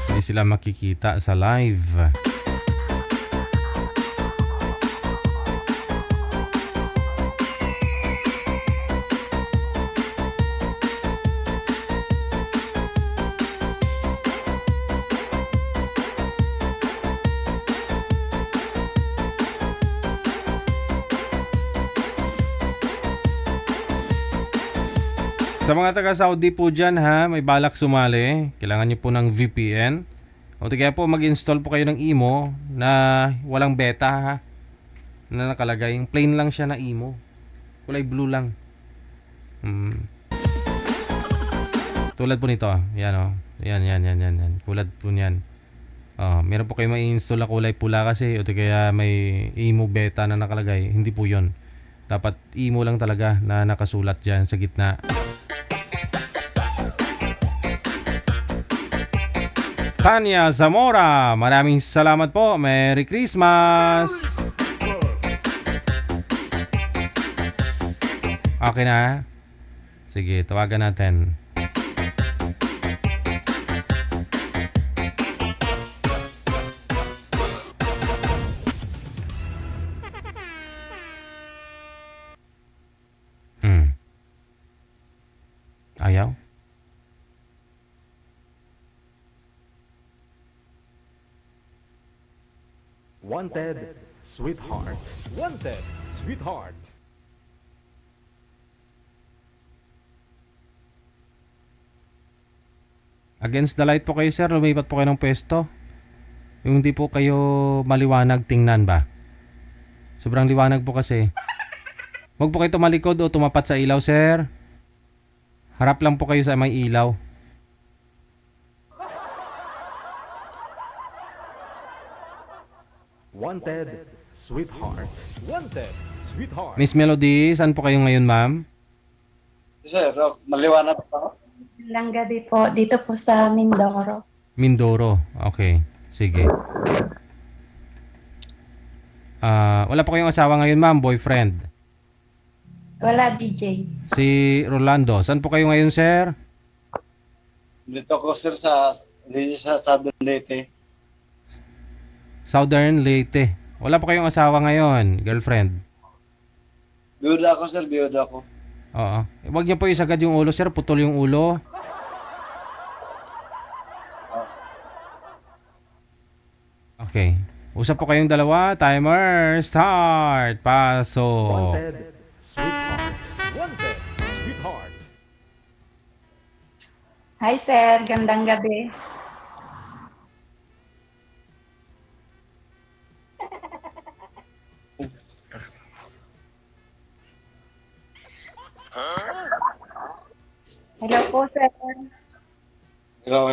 S2: Hindi sila makikita sa live. Sa mga taga-Saudi po dyan, ha, may balak sumali, kailangan nyo po ng VPN. O kaya po mag-install po kayo ng imo na walang beta, ha, na nakalagay. Yung plain lang siya na imo. Kulay blue lang. Tulad po nito. Yan, oh. Yan. Kulad po niyan. Meron po kayo ma-install na kulay pula kasi o kaya may imo beta na nakalagay. Hindi po yon. Dapat imo lang talaga na nakasulat dyan sa gitna. Tanya Zamora, maraming salamat po. Merry Christmas! Okay na? Sige, tawagan natin. Ayaw?
S1: Wanted, sweetheart. Wanted, sweetheart.
S2: Against the light po kayo, sir. Lumipat po kayo ng pwesto. Yung hindi po kayo maliwanag tingnan ba? Sobrang liwanag po kasi. Huwag po kayo tumalikod o tumapat sa ilaw, sir. Harap lang po kayo sa may ilaw.
S1: Wanted, sweetheart. Wanted, sweetheart.
S2: Miss Melody, saan po kayo ngayon, ma'am?
S8: Sir, maliwanag pa.
S9: Lang gabi po, dito po sa Mindoro.
S2: Mindoro. Okay. Sige. Wala po kayong asawa ngayon, ma'am? Boyfriend?
S9: Wala, DJ.
S2: Si Rolando. Saan po kayo ngayon, sir?
S8: Dito ko, sir, sa Southern Leyte.
S2: Southern Leyte. Wala po kayong asawa ngayon, girlfriend?
S8: Biyuda ako, sir. Biyuda ako.
S2: Oo. Huwag niyo po isagad yung ulo, sir. Putol yung ulo. Okay. Usap po kayong dalawa. Timer, start. Paso.
S1: Wanted, sweetheart. Wanted, sweetheart.
S9: Hi, sir. Gandang gabi. Hello po, sir.
S8: Hello.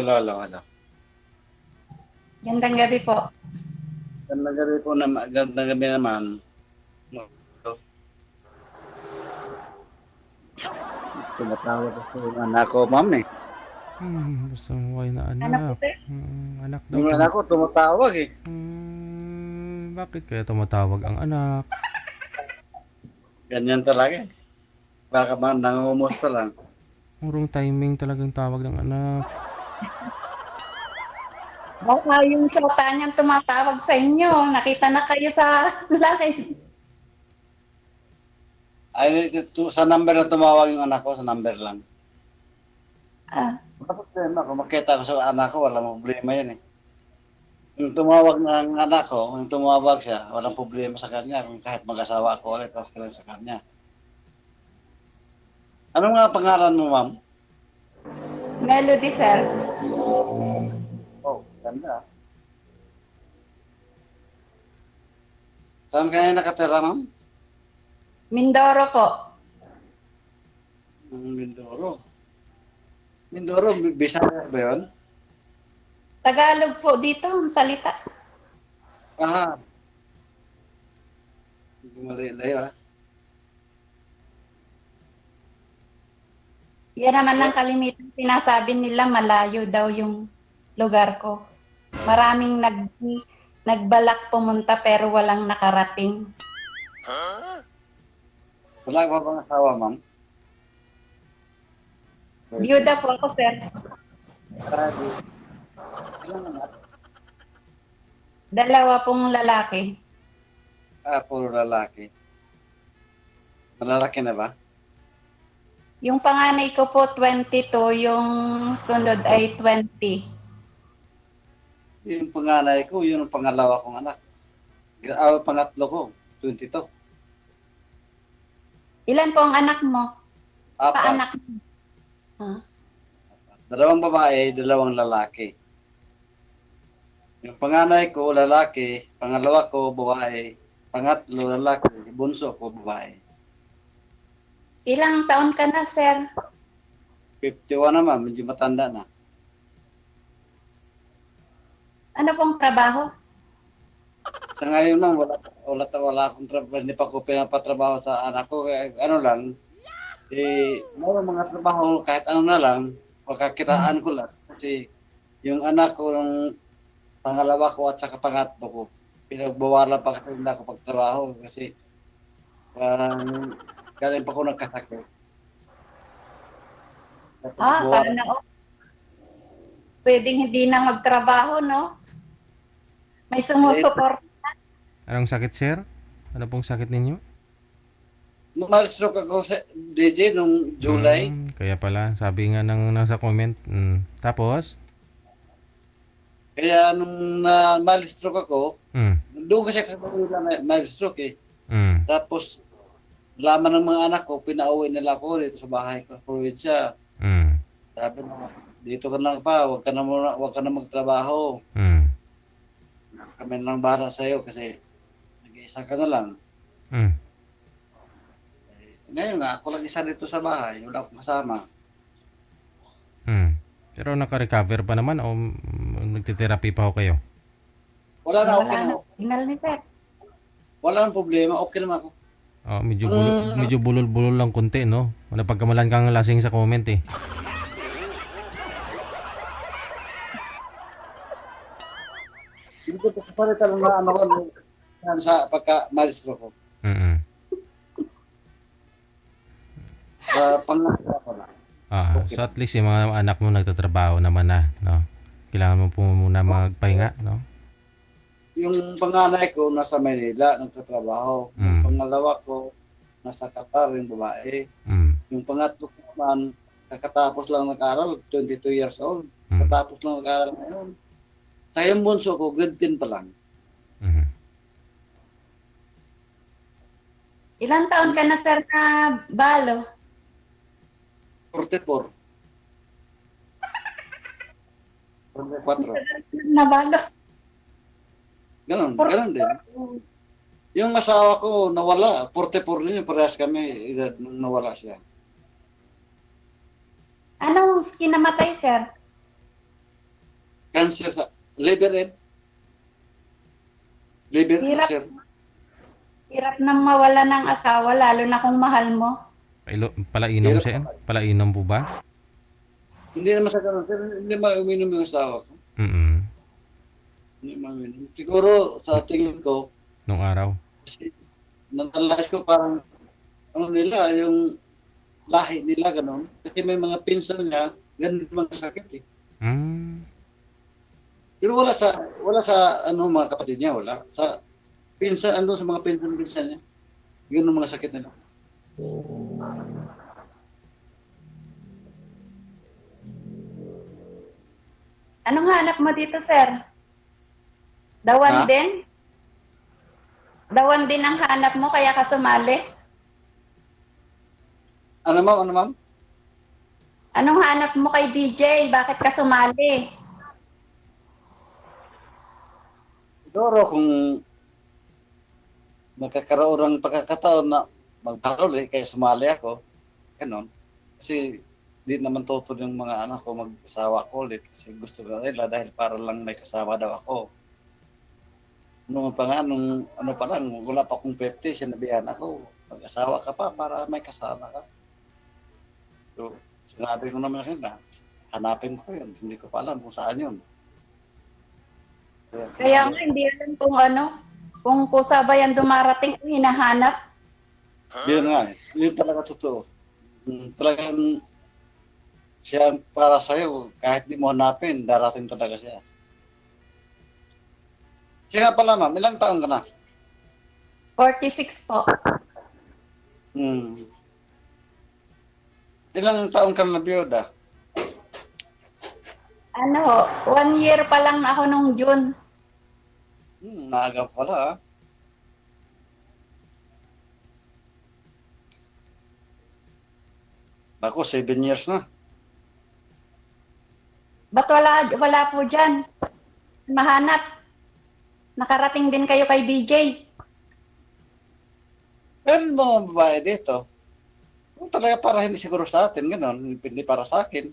S9: Gandang gabi po.
S8: Gandang gabi po naman. Gandang gabi naman. Tumatawag kasi yung anak ko, ma'am eh.
S2: Basta maway na
S9: Ano po,
S2: anak.
S9: sir?
S2: Anak daw.
S8: Yung anak ko tumatawag eh.
S2: Bakit kaya tumatawag ang anak?
S8: Ganyan talaga eh. Baka man nangungumusta lang.
S2: Murong timing talagang tawag ng anak.
S9: Baka yung shota niyang tumatawag sa inyo. Nakita na kayo sa live.
S8: Ay, sa number na tumawag yung anak ko, sa number lang.
S9: Ah,
S8: Wala problema. Kung makita ko sa anak ko, walang problema yan eh. Yung tumawag ng anak ko, yung tumawag siya, walang problema sa kanya. Kung kahit mag-asawa ako ulit, okay lang sa kanya. Ano nga pangalan mo, ma'am?
S9: Melody, sir.
S8: Oh, ganda. Saan kayo nakatira, ma'am?
S9: Mindoro po.
S8: Mindoro. Mindoro, Bisaya ba yun?
S9: Tagalog po dito ang salita.
S8: Aha. Hindi mali-layo, ha?
S9: Yan naman ang kalimitan. Sinasabi nila malayo daw yung lugar ko. Maraming nagbalak pumunta pero walang nakarating.
S8: Wala ka ba bang asawa, ma'am?
S9: Biyuda po ako, sir.
S8: Ilan anak?
S9: Dalawa pong lalaki.
S8: Puro lalaki. Malalaki na ba?
S9: Yung panganay ko po 22, yung sunod ay 20.
S8: Yung panganay ko, yun ang pangalawa kong anak. Pangatlo ko, 22.
S9: Ilan po ang anak mo?
S8: Apat.
S9: Paanak mo? Huh?
S8: Dalawang babae, dalawang lalaki. Yung panganay ko, lalaki. Pangalawa ko, babae. Pangatlo, lalaki. Bunso ko, babae.
S9: Ilang taon ka na, sir?
S8: 51 naman, medyo matanda na.
S9: Ano pong trabaho?
S8: Sa ngayon lang, wala akong trabaho. Hindi pa ko pinapatrabaho sa anak ko. Kaya, ano lang, may mga trabaho, kahit ano na lang, pagkakitaan ko lang. Kasi yung anak ko, yung pangalawa ko at saka pangatlo ko, pinagbawalan pa kasi hindi ako pagtrabaho. Kasi parang galing pa ko nagkasakit.
S9: Sana pwedeng hindi na magtrabaho, no? May sumusuport.
S2: Anong sakit, sir? Ano pong sakit ninyo?
S8: Mal-stroke ako sa DJ nung July.
S2: Kaya pala, sabi nga nasa comment. Tapos?
S8: Kaya nung mal-stroke ako, doon kasi ako mal-stroke eh. Tapos, laman ng mga anak ko, pinauwi nila ako dito sa bahay ko sa probinsya. Sabi na, dito ka lang pa, wag ka na magtrabaho. Kami lang bara sa'yo kasi nag-iisa ka na lang. Ngayon nga, ako lang isa dito sa bahay, wala akong kasama.
S2: Pero naka-recover pa naman o nagtitherapy pa ho kayo?
S8: Wala na, okay na.
S9: Signal ni sir.
S8: Wala nang problema, okay naman ako.
S2: Medyo bulol-bulol lang konti, no? Napagkamalan kang lasing sa comment eh.
S8: Hindi ko pasapalita lang na ano sa pagka-malistro ko. Pangatlo ko lang. Okay.
S2: So at least yung mga anak mo nagtatrabaho naman na, no? Kailangan mo po muna magpahinga, no?
S8: Yung panganay ko nasa Manila, nagtatrabaho. Yung pangalawa ko nasa Qatar, yung babae. Yung pangatlo ko naman, kakatapos lang nag-aral, 22 years old. Kakatapos lang nag-aral ngayon. Kaya yung bunso ko, grade 10 pa lang.
S9: Ilang taon ka na, sir, na balo?
S8: 44. 44.
S9: Na balo?
S8: Ganon din. Yung asawa ko nawala, 44 din yung parehas kami, edad nung nawala siya.
S9: Anong kinamatay, sir?
S8: Cancer sa liver end. Liver
S9: Hirap.
S8: cancer.
S9: Hirap nang mawala ng asawa, lalo na kung mahal mo.
S2: Palainom siya yan? Palainom po ba?
S8: Hindi naman sa ganun, pero hindi uminom yung asawa ko.
S2: Mm.
S8: Hindi uminom. Siguro sa tingin ko,
S2: Nung araw.
S8: kasi nanalas ko parang ano nila, yung lahi nila ganun. Kasi may mga pinsan niya, ganun mga sakit eh.
S2: Mm.
S8: Pero wala sa ano mga kapatid niya, wala. Sa pinsan, ano sa mga pinsan niya. Ganun mga sakit nila.
S9: Anong hanap mo dito, sir? Dawan
S8: Ha?
S9: din? Dawan din ang hanap mo, kaya ka sumali?
S8: Ano ma'am, ano ma'am?
S9: Anong hanap mo kay DJ? Bakit ka sumali?
S8: Siguro kung magkakaroon ng pagkakataon na magparol kaya sumali ako, ganun. Kasi di naman tutol yung mga anak ko mag-asawa ko ulit kasi gusto nila dahil para lang may kasama daw ako. Nung pa nga, nung ano pa lang, wala pa akong 50, sinabihan ako, mag-asawa ka pa para may kasama ka. So, sinabi ko naman sila, hanapin ko yun, hindi ko pa alam kung saan yun.
S9: Kaya nga, hindi alam kung ano, kung kusabayan dumarating ang hinahanap.
S8: Yun nga, yun talaga totoo. Talagang siya para sa'yo, kahit di mo hanapin, darating talaga siya. Siya nga pala ma'am, ilang taon ka na?
S9: 46 po.
S8: Ilang taon ka na biyuda?
S9: Ano, 1 year pa lang ako nung June.
S8: Naaga pala ha. Ako, 7 years na.
S9: Ba't wala po dyan? Mahanap. Nakarating din kayo kay DJ.
S8: Pero mga babae dito, kung talaga para hindi siguro sa atin, gano'n, hindi para sa akin.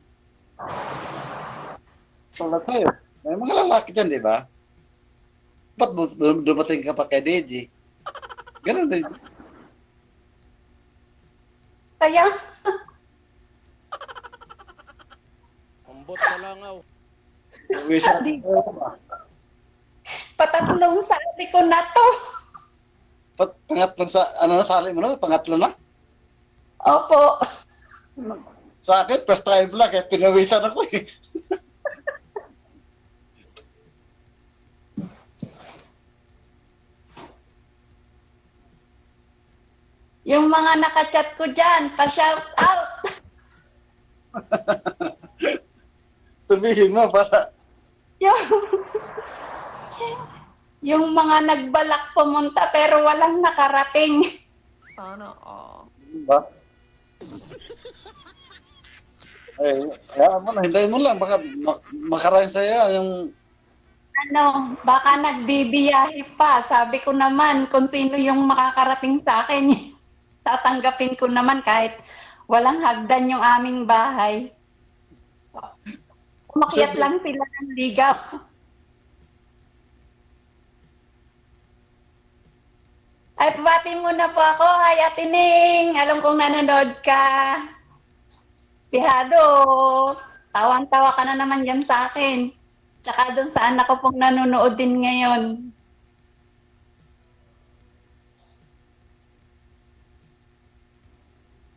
S8: Salat tayo. May mga lalaki dyan, di ba? Ba't dumating ka pa kay DJ? Gano'n din.
S9: Kaya,
S10: Ambot sa langaw.
S8: Uwi sa
S9: patatlong sabi ko na to.
S8: pangatlong sa, ano na, sali mo na, pangatlo na.
S9: Opo.
S8: Sa akin, first time lang, kaya pinawisan ako eh.
S9: Yung mga nakachat ko dyan, pa-shout out.
S8: Sabihin mo, para
S9: Yung mga nagbalak pumunta pero walang nakarating.
S8: ba? Kaya mo na, hintayin mo lang, baka makarayan sa'yo yung
S9: Ano, baka nagbibiyahe pa. Sabi ko naman, kung sino yung makakarating sa akin, tatanggapin ko naman kahit walang hagdan yung aming bahay. Umakyat lang sila ng ligaw. Ay, pabati muna po ako. Hi, Ate Ning. Alam kong nanonood ka. Pihado. Tawang-tawa ka na naman yan sa akin. Tsaka doon sa anak ko pong nanonood din ngayon.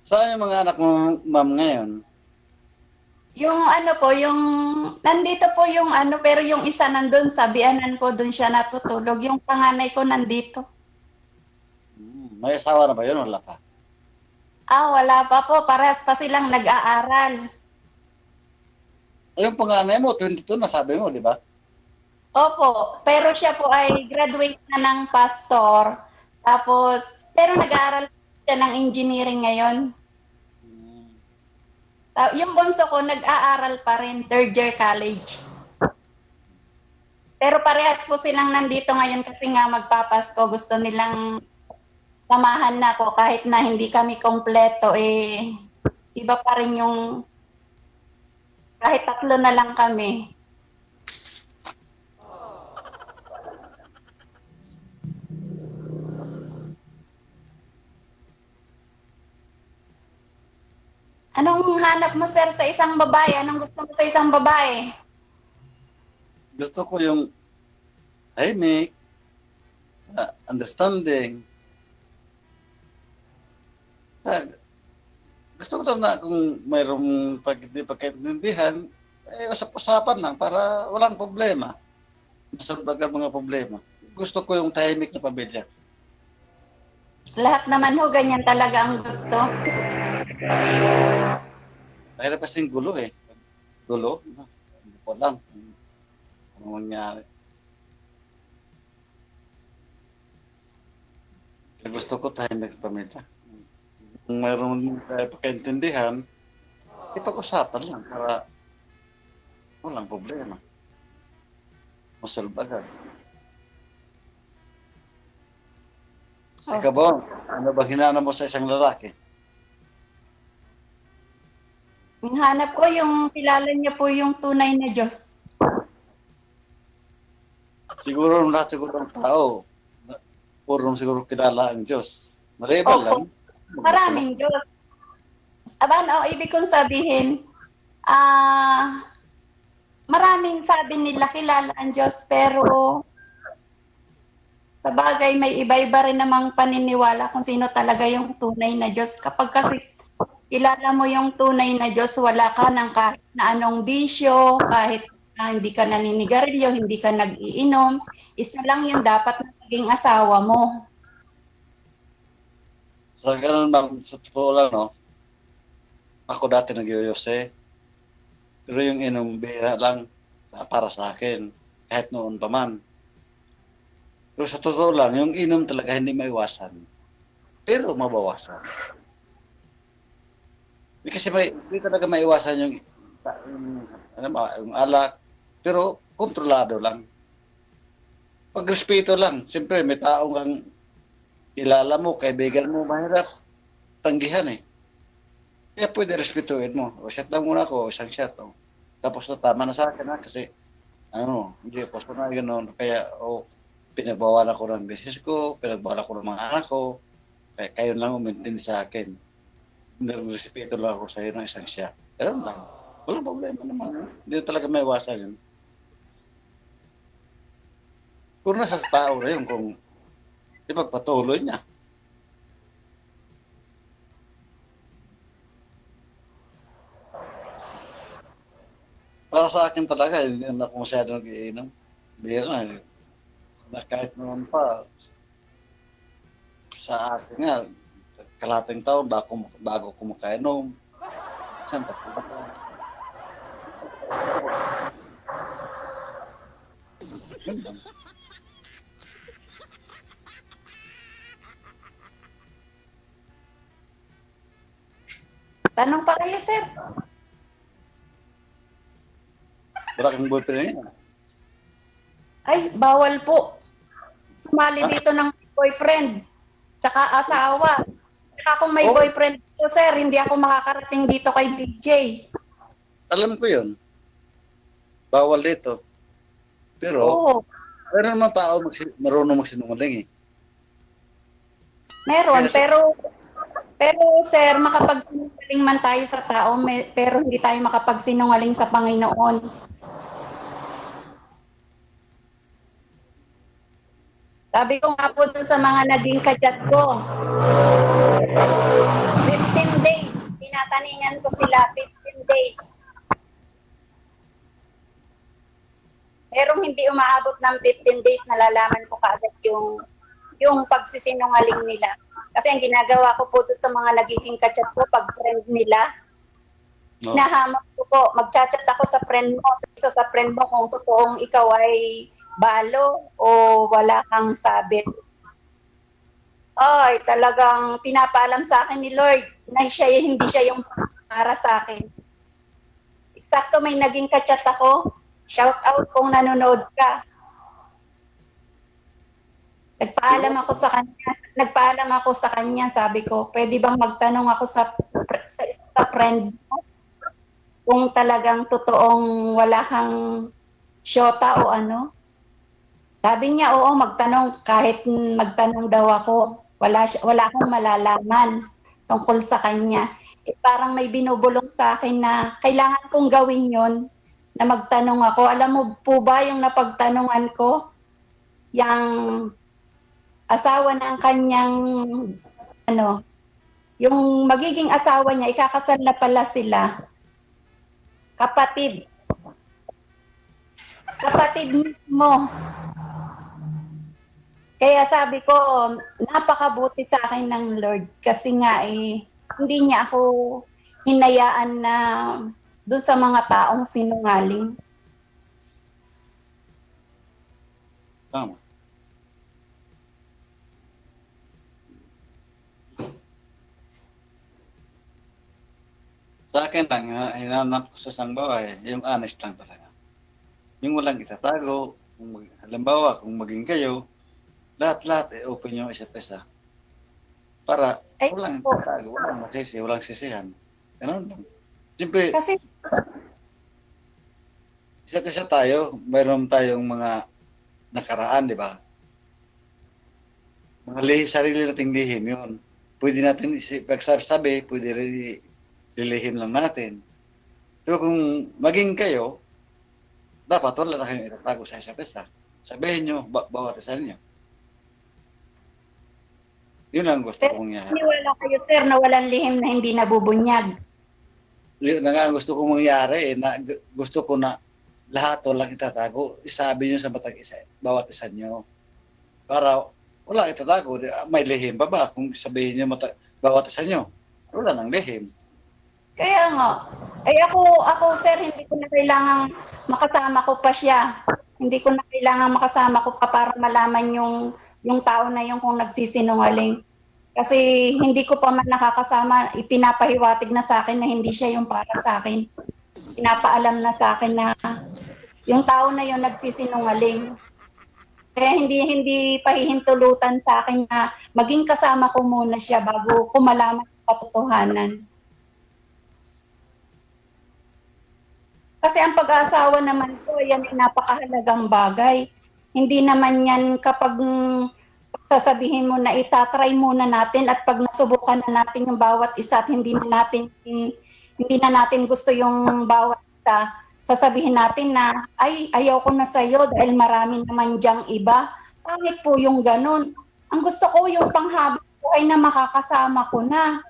S8: saan yung mga anak mo, ma'am, ngayon?
S9: Yung ano po, yung nandito po yung ano, pero yung isa nandun sa biyanan ko, doon siya natutulog. Yung panganay ko nandito.
S8: May asawa na ba yun? Wala pa.
S9: Wala pa po. Parehas pa silang nag-aaral.
S8: Yung panganay mo, 22 na sabi mo, di ba?
S9: Opo, pero siya po ay graduate na ng pastor. Tapos, pero nag-aaral siya ng engineering ngayon. Yung bunso ko, nag-aaral pa rin, third year college. Pero parehas po silang nandito ngayon kasi nga magpapasko. Gusto nilang samahan na ako kahit na hindi kami kompleto. Iba pa rin yung kahit 3 na lang kami. mo, sir, sa isang babae? Anong gusto mo sa isang babae?
S8: Gusto ko yung tahimik, understanding. Gusto ko lang na kung mayroong hindi pagkaintindihan, usap-usapan lang para walang problema. Masolve agad mga problema. Gusto ko yung tahimik na pamilya.
S9: Lahat naman ho, ganyan talaga ang gusto.
S8: Mahirap kasing gulo eh. Gulo? Hindi ko lang. Ano mangyari. Kaya gusto ko tahimik na pamilya. Kung mayroon pagkaintindihan, ipag-usapan lang para walang problema. Masolve agad. Ikaw ba, ano ba hinanap mo sa isang lalaki?
S9: Hinahanap ko yung kilala niya po yung tunay na Diyos.
S8: Siguro lahat siguro ng tao, puro siguro kilala ang Diyos. Maliban lang.
S9: Maraming Diyos. Ibig kong sabihin, maraming sabi nila kilala ang Diyos, pero sa bagay may iba-iba rin namang paniniwala kung sino talaga yung tunay na Diyos. Kapag kasi kilala mo yung tunay na Diyos, wala ka ng kahit na anong bisyo, kahit na hindi ka naninigarilyo, hindi ka nag-iinom, isa lang yung dapat na maging asawa mo.
S8: Sa ganun lang, sa totoo lang, no? Ako dati nag-yoyose. Pero yung inom bira lang para sa akin, kahit noon pa man. Pero sa totoo lang, yung inom talaga hindi maiwasan. Pero mabawasan. Kasi hindi talaga maiwasan yung alak, pero kontrolado lang. Pagrespeto lang. Siyempre, may taong kang kilala mo, kaibigan mo, mahirap tanggihan eh. Kaya pwede respetuhin mo. O shot lang muna ako, isang shot. O. Tapos na tama na sa akin ha, kasi hindi po na gano'n. Kaya pinagbawalan ako ng business ko, pinagbawalan ko ng mga anak ko. Kaya kayo lang umintindi sa akin. Respeto lang ako sa iyo ng isang shot. Pero lang, walang problema naman. Hindi talaga may iwasan yun. Kung nasa tao na yun, kung ipagpatuloy niya. Para sa akin talaga, hindi na ako masyado nag-iinom. Bira na. Na kahit naman pa, sa akin nga, kalating taon bago kumakainom. Isang tatlo na taon. Ganda.
S9: Tanong pa kayo, sir.
S8: Wala kang boyfriend yun.
S9: Ay, bawal po. Sumali dito ng boyfriend. Tsaka asawa. Tsaka kung may boyfriend po, sir, hindi ako makakarating dito kay DJ.
S8: Alam ko yun. Bawal dito. Pero, meron naman tao marunong magsinungaling eh.
S9: Meron, pero sir, makapagsinungaling man tayo sa tao, pero hindi tayo makapagsinungaling sa Panginoon. Sabi ko nga po doon sa mga naging kachat ko, 15 days, tinataningan ko sila, 15 days. Pero hindi umaabot ng 15 days, nalalaman ko kaagad yung pagsisinungaling nila. Kasi ang ginagawa ko po sa mga nagiging kachat ko, pag friend nila, nahamag ko po, magchat-chat ako sa friend mo, isa sa friend mo kung totoong ikaw ay balo o wala kang sabit. Ay, talagang pinapaalam sa akin ni Lord na hindi siya yung para sa akin. Eksakto may naging kachat ako, shout out kung nanonood ka. Nagpaalam ako sa kanya, sabi ko, pwede bang magtanong ako sa friend mo? Kung talagang totoong wala kang syota o ano? Sabi niya, oo, magtanong, kahit magtanong daw ako, wala akong malalaman tungkol sa kanya. parang may binubulong sa akin na kailangan kong gawin yon na magtanong ako. Alam mo po ba yung napagtanungan ko? Yang asawa ng kanyang, yung magiging asawa niya, ikakasal na pala sila. Kapatid. Kapatid mo. Kaya sabi ko, napakabuti sa akin ng Lord kasi nga hindi niya ako hinayaan na doon sa mga taong sinungaling.
S8: Tama. Sa akin lang, hinanap ko sa isang babae, yung honest lang talaga. Yung walang itatago, halimbawa, kung maging kayo, lahat-lahat open yung isa't isa. Para walang itatago, walang masisi, walang sisihan. Ganun lang. Siyempre,
S9: Kasi
S8: isa't isa tayo, mayroon tayong mga nakaraan, di ba? Mga sarili nating lihim yun. Pwede natin pagsabi, pwede rin lilihim lang natin. Pero kung maging kayo, dapat wala na kayong itatago sa isa't isa. Sabihin nyo, bawat isa niyo. Yun ang gusto kong mangyari.
S9: Wala kayo, sir, na walang lihim na hindi nabubunyag.
S8: Yun na nga ang gusto kong mangyari. Na, gusto ko na lahat walang itatago. Isabi nyo sa bawat isa nyo. Para wala itatago. May lihim pa ba? Kung sabihin nyo bawat isa nyo, wala nang lihim.
S9: Kaya nga, ako sir, hindi ko na kailangang makasama ko pa siya. Hindi ko na kailangang makasama ko pa para malaman yung tao na yung kung nagsisinungaling. Kasi hindi ko pa man nakakasama, ipinapahiwatig na sa akin na hindi siya yung para sa akin. Pinapaalam na sa akin na yung tao na yung nagsisinungaling. Kaya hindi pahihintulutan sa akin na maging kasama ko muna siya bago ko malaman ang katotohanan. Kasi ang pag-aasawa naman ko, yan ay napakahalagang bagay. Hindi naman yan kapag sasabihin mo na itatry muna natin at pag nasubukan na natin yung bawat isa at hindi na natin gusto yung bawat isa, sasabihin natin na ayaw ko na sa'yo dahil marami naman diyang iba. Pangit po yung ganun. Ang gusto ko yung panghabang buhay na makakasama ko na.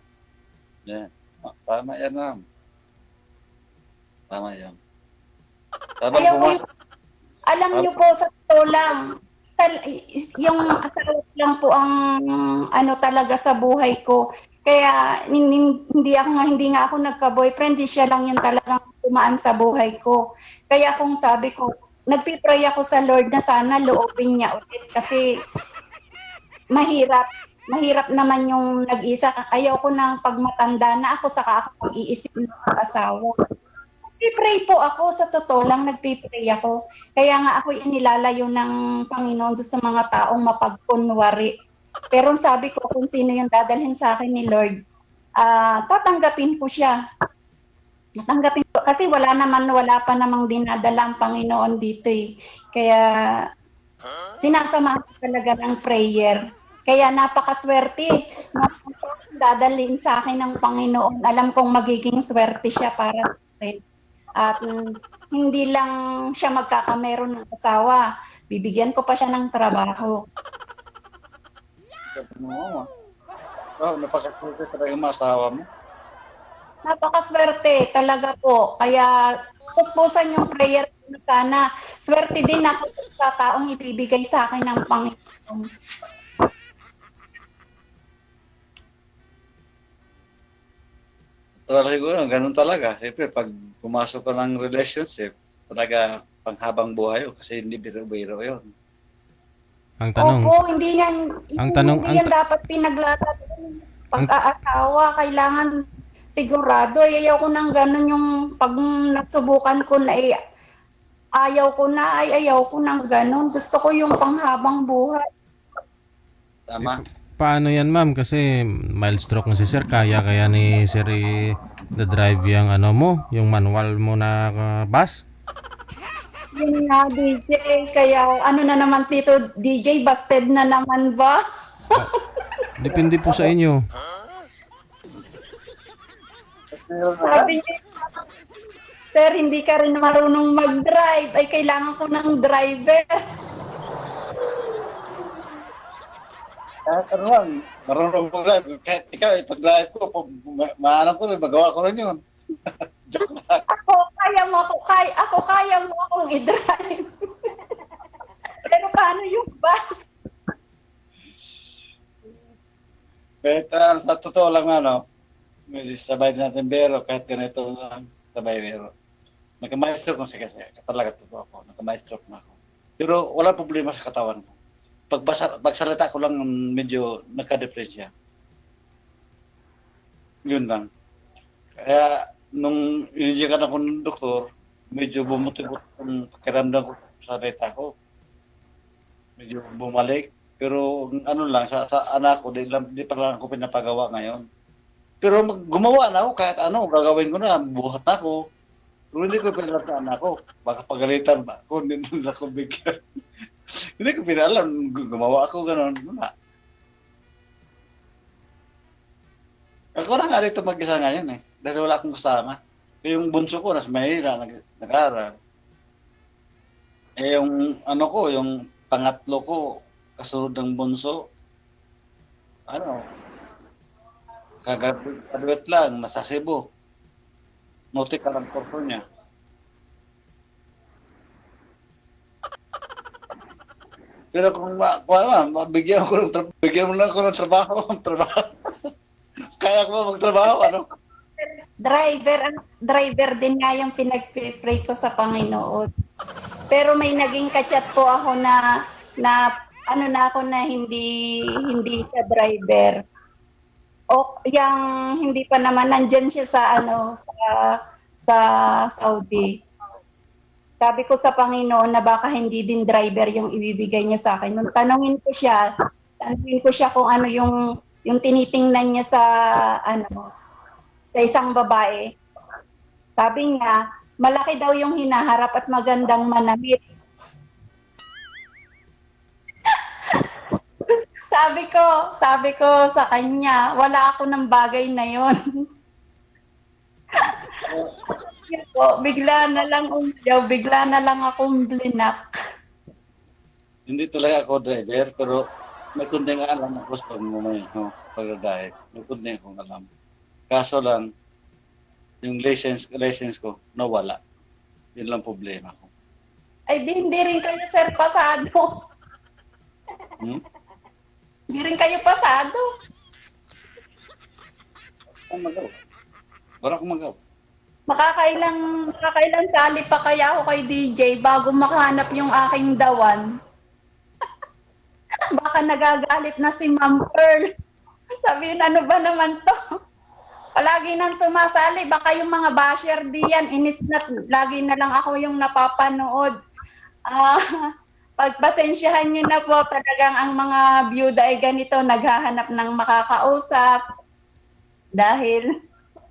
S8: Yeah. Tama yan, ma'am. Tama yan.
S9: Alam niyo po, sa totoo lang, yung asawa lang po ang talaga sa buhay ko. Kaya hindi nga ako nagka-boyfriend, siya lang yung talagang tumaan sa buhay ko. Kaya kung sabi ko, nagpipray ako sa Lord na sana loobin niya ulit kasi mahirap naman yung nag-isa. Ayaw ko nang pag matanda na ako, saka ako mag-iisip ng asawa. Nagpipray po ako, sa totoo lang nagpipray ako. Kaya nga ako inilalayo ng Panginoon doon sa mga taong mapagkunwari. Pero sabi ko, kung sino yung dadalhin sa akin ni Lord, tatanggapin ko siya. Tatanggapin ko. Kasi wala pa namang dinadala ang Panginoon dito eh. Kaya sinasamahan ko talaga ng prayer. Kaya napakaswerte. Dadalhin sa akin ng Panginoon. Alam kong magiging swerte siya para at hindi lang siya magkakameron ng asawa. Bibigyan ko pa siya ng trabaho.
S8: Napakaswerte talaga yung asawa mo.
S9: Napakaswerte talaga po. Kaya puspusan yung prayer ko na sana. Swerte din ako sa taong ibibigay sa akin ng Panginoon.
S8: Talaga ganun talaga. Siyempre, pag pumasok ka ng relationship, talaga panghabang buhay kasi hindi biro-biro yun.
S2: Ang tanong,
S9: Opo, hindi yan dapat pinaglalagyan. Pag-aasawa, kailangan sigurado. Ayaw ko nang ganun yung pag nagsubukan ko na ayaw ko nang ganun. Gusto ko yung panghabang buhay.
S8: Tama.
S2: paano yan ma'am? Kasi mild stroke na si sir. Kaya ni sir drive yung yung manual mo na bus?
S9: Yun nga, DJ. Kaya na naman dito, DJ, busted na naman ba?
S2: Depende po sa inyo.
S9: Sabi niya, sir, hindi ka rin marunong mag-drive. Ay, kailangan ko ng driver.
S8: Kahit ano lang, marunong ko lang. Kahit ikaw, ipag-drive ko, maanong ko rin, magawa ko rin yun. Joke lang.
S9: Ako, kaya mo akong i-drive. Pero paano yung bus?
S8: Kahit sa totoo lang may sabay natin bero, kahit ganito lang, sabay bero. Nagka-maestro ko kasi talaga totoo ako, nagka-maestro na ako. Pero wala problema sa katawan ko. Pagsalita ko lang medyo nagka-depresya. Yun lang. Kaya nung injikan ako ng doktor, medyo bumuti-buti ang pakiramdam ko sa salita ko. Medyo bumalik. Pero ano lang, sa anak ko, di pa lang ako pinapagawa ngayon. Pero gumawa na ako kahit ano, gagawin ko na, buhat na ako. Pero hindi ko pinalam sa anak ko. Baka pagalitan ba ako, hindi na ako bigyan. Hindi ko pinalam, gumawa ako gano'n. Wala. Ako na nga dito mag-isa ngayon dahil wala akong kasama. Yung bunso ko, nasa Manila, nag-aaral. Yung yung pangatlo ko, kasunod ng bunso, kagaduet lang, nasa Cebu. Notik ka ng kurso niya. Pero kung bigyan mo lang ako ng trabaho. Kaya ko ba magtrabaho,
S9: Driver din nga yung pinag-pray ko sa Panginoon. Pero may naging kachat po ako na ako na hindi siya driver. O yung hindi pa naman nandyan siya sa Saudi. Sabi ko sa Panginoon na baka hindi din driver yung ibibigay niya sa akin. Nung tanungin ko siya kung ano yung tinitingnan niya sa isang babae. Sabi niya, malaki daw yung hinaharap at magandang manamit. Sabi ko sa kanya, wala ako ng bagay na yon. Bigla na lang akong blinak.
S8: Hindi talaga ako driver, pero may kunting alam ako sa pag-drive. May kunting akong alam. Kaso lang, yung license ko, nawala. Yun lang problema ko.
S9: Ay, hindi rin kayo, sir, pasado. Hindi rin kayo pasado.
S8: Wala akong magawa.
S9: Makakailang sali pa kaya ako kay DJ bago makahanap yung aking dawan. Baka nagagalit na si Ma'am Pearl. Sabihin, ano ba naman to? Palagi nang sumasali. Baka yung mga basher diyan, inis na, lagi na lang ako yung napapanood. Pagpasensyahan nyo na po, talagang ang mga byuda ay ganito, naghahanap ng makakausap. Dahil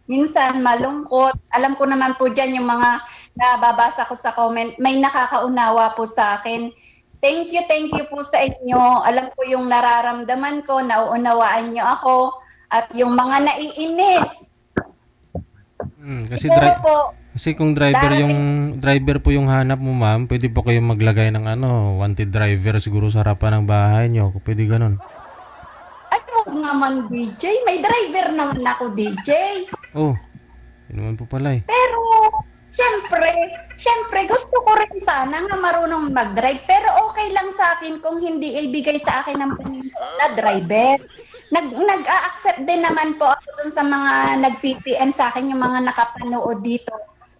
S9: minsan malungkot. Alam ko naman po dyan yung mga nababasa ko sa comment, may nakakaunawa po sa akin. Thank you po sa inyo. Alam ko yung nararamdaman ko, nauunawaan nyo ako. At yung mga naiinis.
S2: Kasi kung driver po yung hanap mo, ma'am, pwede po kayong maglagay ng wanted driver siguro sa harapan ng bahay nyo. Pwede ganun.
S9: Ay, huwag naman, DJ. May driver naman ako, DJ.
S2: Oh, yun naman po pala
S9: Pero, syempre, gusto ko rin sana nga marunong mag-drive. Pero okay lang sa akin kung hindi ibigay sa akin ng Panginoon na driver. Nag-a-accept din naman po ako dun sa mga nag-PPN sa akin, yung mga nakapanood dito.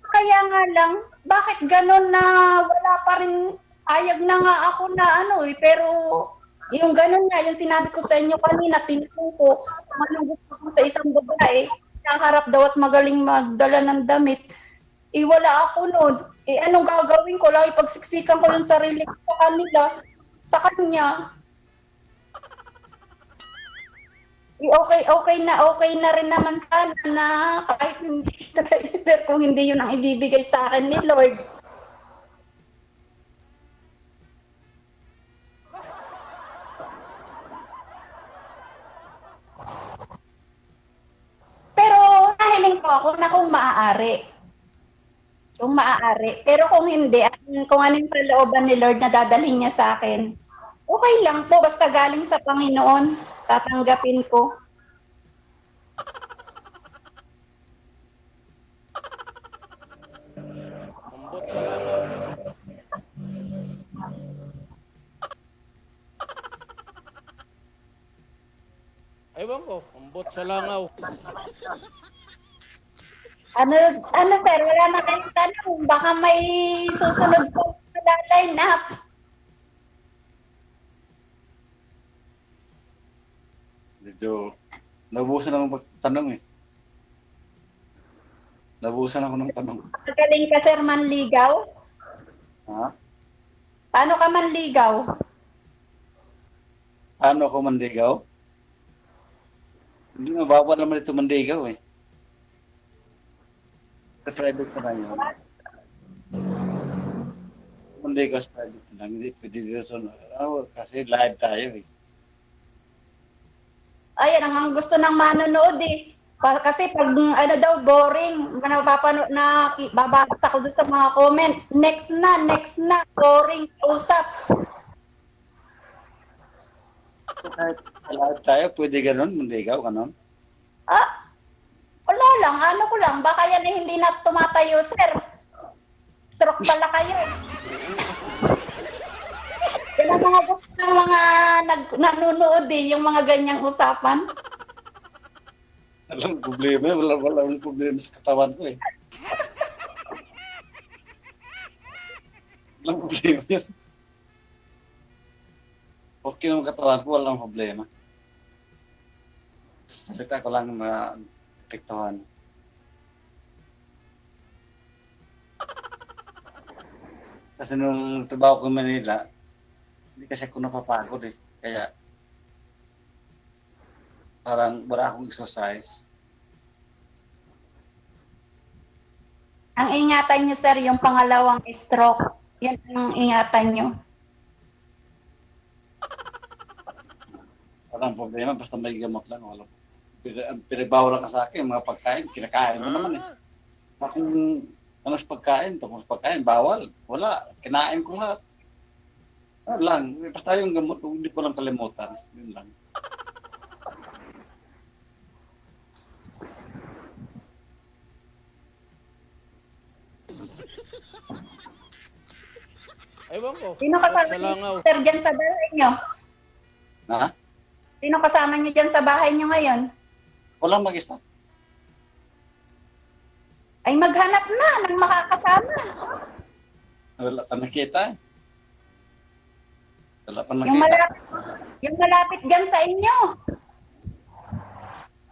S9: Kaya nga lang, bakit ganun na wala pa rin, ayag na nga ako na pero yung ganun nga, yung sinabi ko sa inyo kanina, tinanong ko, kung anong gusto ko sa isang babae, nakaharap daw at magaling magdala ng damit. Wala ako nun. Anong gagawin ko? Lagi pagsiksikan ko yung sarili ko sa kanya. Okay na rin naman sana na kahit hindi driver, kung hindi yun ang ibibigay sa akin ni Lord. Pero nahiling po ako una kung maaari. Kung maaari. Pero kung hindi, kung ano yung kalooban ni Lord na dadalhin niya sa akin, okay lang po. Basta galing sa Panginoon, tatanggapin ko.
S10: Ambot sa langaw. Ewan ko, ambot sa langaw.
S9: Ano sir, wala na kayong tanong. Baka may susunod po na line up.
S8: Medyo, nabuhusan ako magtanong eh. Nabuhusan ako ng tanong.
S9: Magaling ka sir manligaw?
S8: Ha?
S9: Paano ka manligaw?
S8: Paano ako mandigaw? Hindi mababa naman ito mandigaw eh. Sa private na lang yun. Mandigaw sa private na lang. Hindi pwede dito sa... kasi live tayo eh.
S9: Ayan, ang gusto ng manonood eh. Kasi pag ano daw boring, babasa ko doon sa mga comment. Next na, boring, usap.
S8: Kahit live tayo, pwede ganun, mandigaw, ganun.
S9: Wala lang, ano ko lang, baka yan eh, hindi na tumatayo, sir. Stroke pala kayo. Yan ang mga gusto ng mga nanonood eh, yung mga ganyang usapan.
S8: Alam, problema, wala akong problema sa katawan ko eh. Walang problema yan. Okay naman katawan ko, walang problema. Salita ko lang na apektuhan. Kasi nung trabaho ko in Manila, hindi kasi ako napapagod eh. Kaya parang wala akong exercise.
S9: Ang ingatan nyo, sir, yung pangalawang stroke. Yan ang ingatan nyo.
S8: Walang problema, basta may gamot lang. Walang. Ang pinagbawa lang ka sa akin, mga pagkain, kinakain mo naman eh. Kung ano sa pagkain, tapos pagkain, bawal. Wala, kinain ko lahat. Ano lang, basta yung gamot, hindi ko lang kalimutan. Yun lang.
S10: Ewan ko,
S9: Sino
S10: ambot
S9: kasama
S10: sa langaw.
S9: nyo, sir, dyan sa bahay nyo?
S8: Ha?
S9: Sino kasama nyo dyan sa bahay nyo ngayon?
S8: Walang mag-isa.
S9: Ay maghanap na ng makakasama.
S8: Wala pa nakita eh. Wala pa
S9: Yung
S8: nakita.
S9: malapit dyan sa inyo.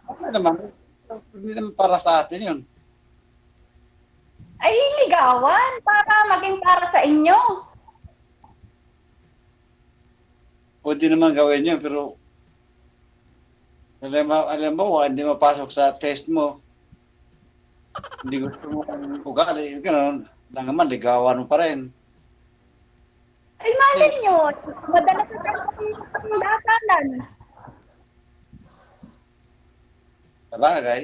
S8: Ano naman, hindi naman para sa atin yun.
S9: Ay ligawan para maging para sa inyo.
S8: Pwede naman gawin yun, pero alam mo, hindi mapasok sa test mo. Hindi gusto mo ugali, gano'n. Lang naman, ligawan mo pa rin.
S9: Ay malay nyo, madalas na ang dasalan.
S8: Sabagay.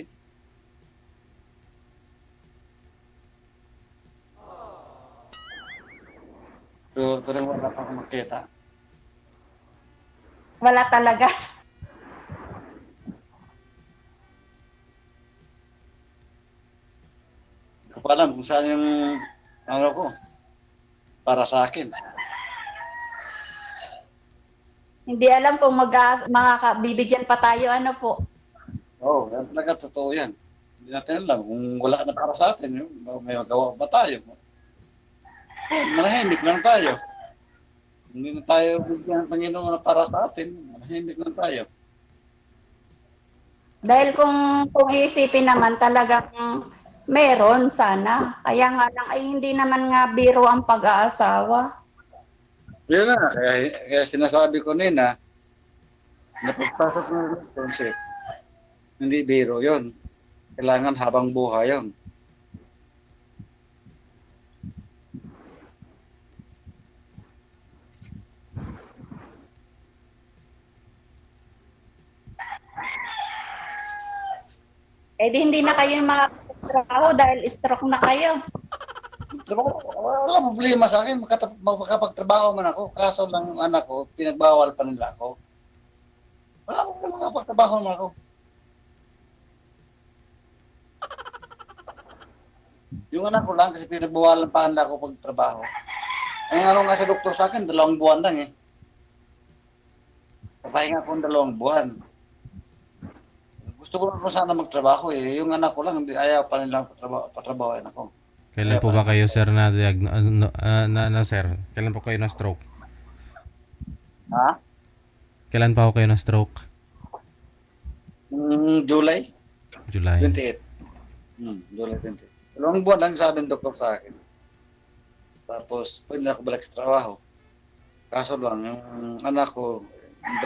S8: Pero wala pa akong makita.
S9: Wala talaga.
S8: Hindi ko pa alam kung saan yung ano ko. Para sa akin.
S9: Hindi alam kung bibigyan pa tayo, ano po.
S8: Oo, yan talaga totoo yan. Hindi natin alam kung wala na para sa atin. May magawa ba tayo? Manahimik lang tayo. Hindi na tayo bigyan ng Panginoon na para sa atin. Manahimik lang tayo.
S9: Dahil kung iisipin naman talagang meron sana. Kaya nga lang ay hindi naman nga biro ang pag-aasawa.
S8: Yun na, kaya sinasabi ko nina, na pagpasok ng relationship, hindi biro yun. Kailangan habang buhay yun.
S9: Eh di hindi na kayo makakapag magtrabaho dahil stroke na kayo.
S8: Wala problema sa akin, makapagtrabaho man ako. Kaso lang yung anak ko, pinagbawal pa nila ako. Wala akong makapagtrabaho man ako. Yung anak ko lang kasi pinagbawalan pa nila ako pagtrabaho. Ang ano nga sa doktor sa akin, 2 buwan lang eh. Papahinga ko 2 buwan. Gusto ko lang sana magtrabaho eh. Yung anak ko lang, hindi ayaw pa nilang patrabahoin ako.
S2: Kailan po ba kayo, sir, sir? Kailan po kayo na stroke?
S8: Ha?
S2: Kailan pa ho kayo na stroke?
S8: July
S2: July.
S8: 28. July 28. 2 buwan lang sabi ng doktor sa akin. Tapos, pwede na ako balik sa trabaho. Kaso lang, yung anak ko,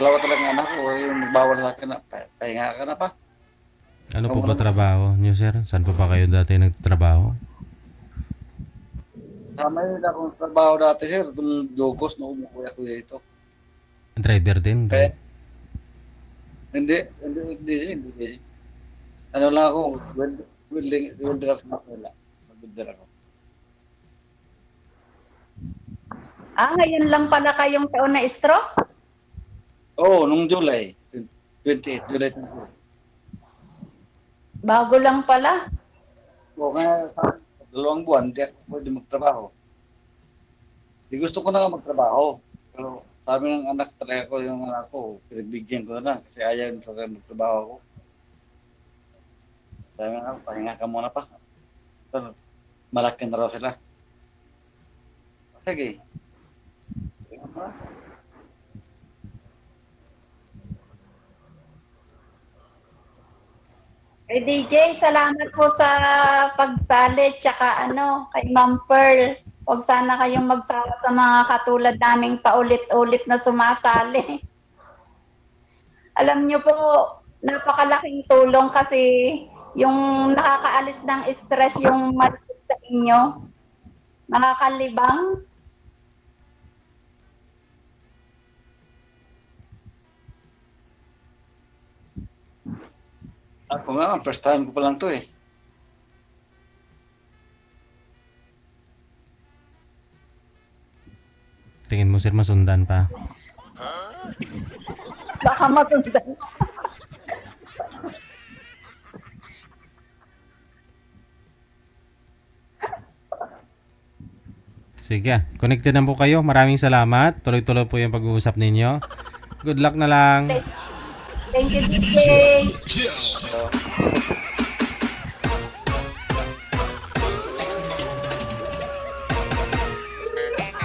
S8: 2 talaga anak ko, yung bawal sa akin na, pahinga ka na pa.
S2: Ano po ba trabaho niyo, sir? Saan po ba kayo dati nagtatrabaho?
S8: Sa may akong trabaho dati, sir, itong Logos na umukuya ko dito.
S2: Driver din?
S8: Kaya, hindi. Ano lang ako, welder ako na wala. Mag-welder ako.
S9: Ngayon lang pala kayong taon na stroke?
S8: Oo, nung July 28, July 28.
S9: Bago lang pala.
S8: O kaya sa 2 buwan, hindi ako pwede magtrabaho. Di gusto ko na magtrabaho. Pero sabi ng anak talaga ko, yung anak ko, pinagbigyan ko na lang kasi ayaw nito talaga magtrabaho ako. Sabi nga, pahinga ka muna pa. So, malaki na raw sila. Sige.
S9: DJ, salamat po sa pagsali tsaka kay Ma'am Pearl. Huwag sana kayong magsawa sa mga katulad naming paulit-ulit na sumasali. Alam niyo po, napakalaking tulong kasi yung nakakaalis ng stress yung malapit sa inyo. Nakakalibang.
S8: Ako nga, first time ko pa lang to eh.
S2: Tingin mo, sir, masundan pa?
S9: Baka matundan.
S2: Sige, connected na po kayo. Maraming salamat. Tuloy-tuloy po yung pag-uusap ninyo. Good luck na lang.
S9: Thank you, DJ.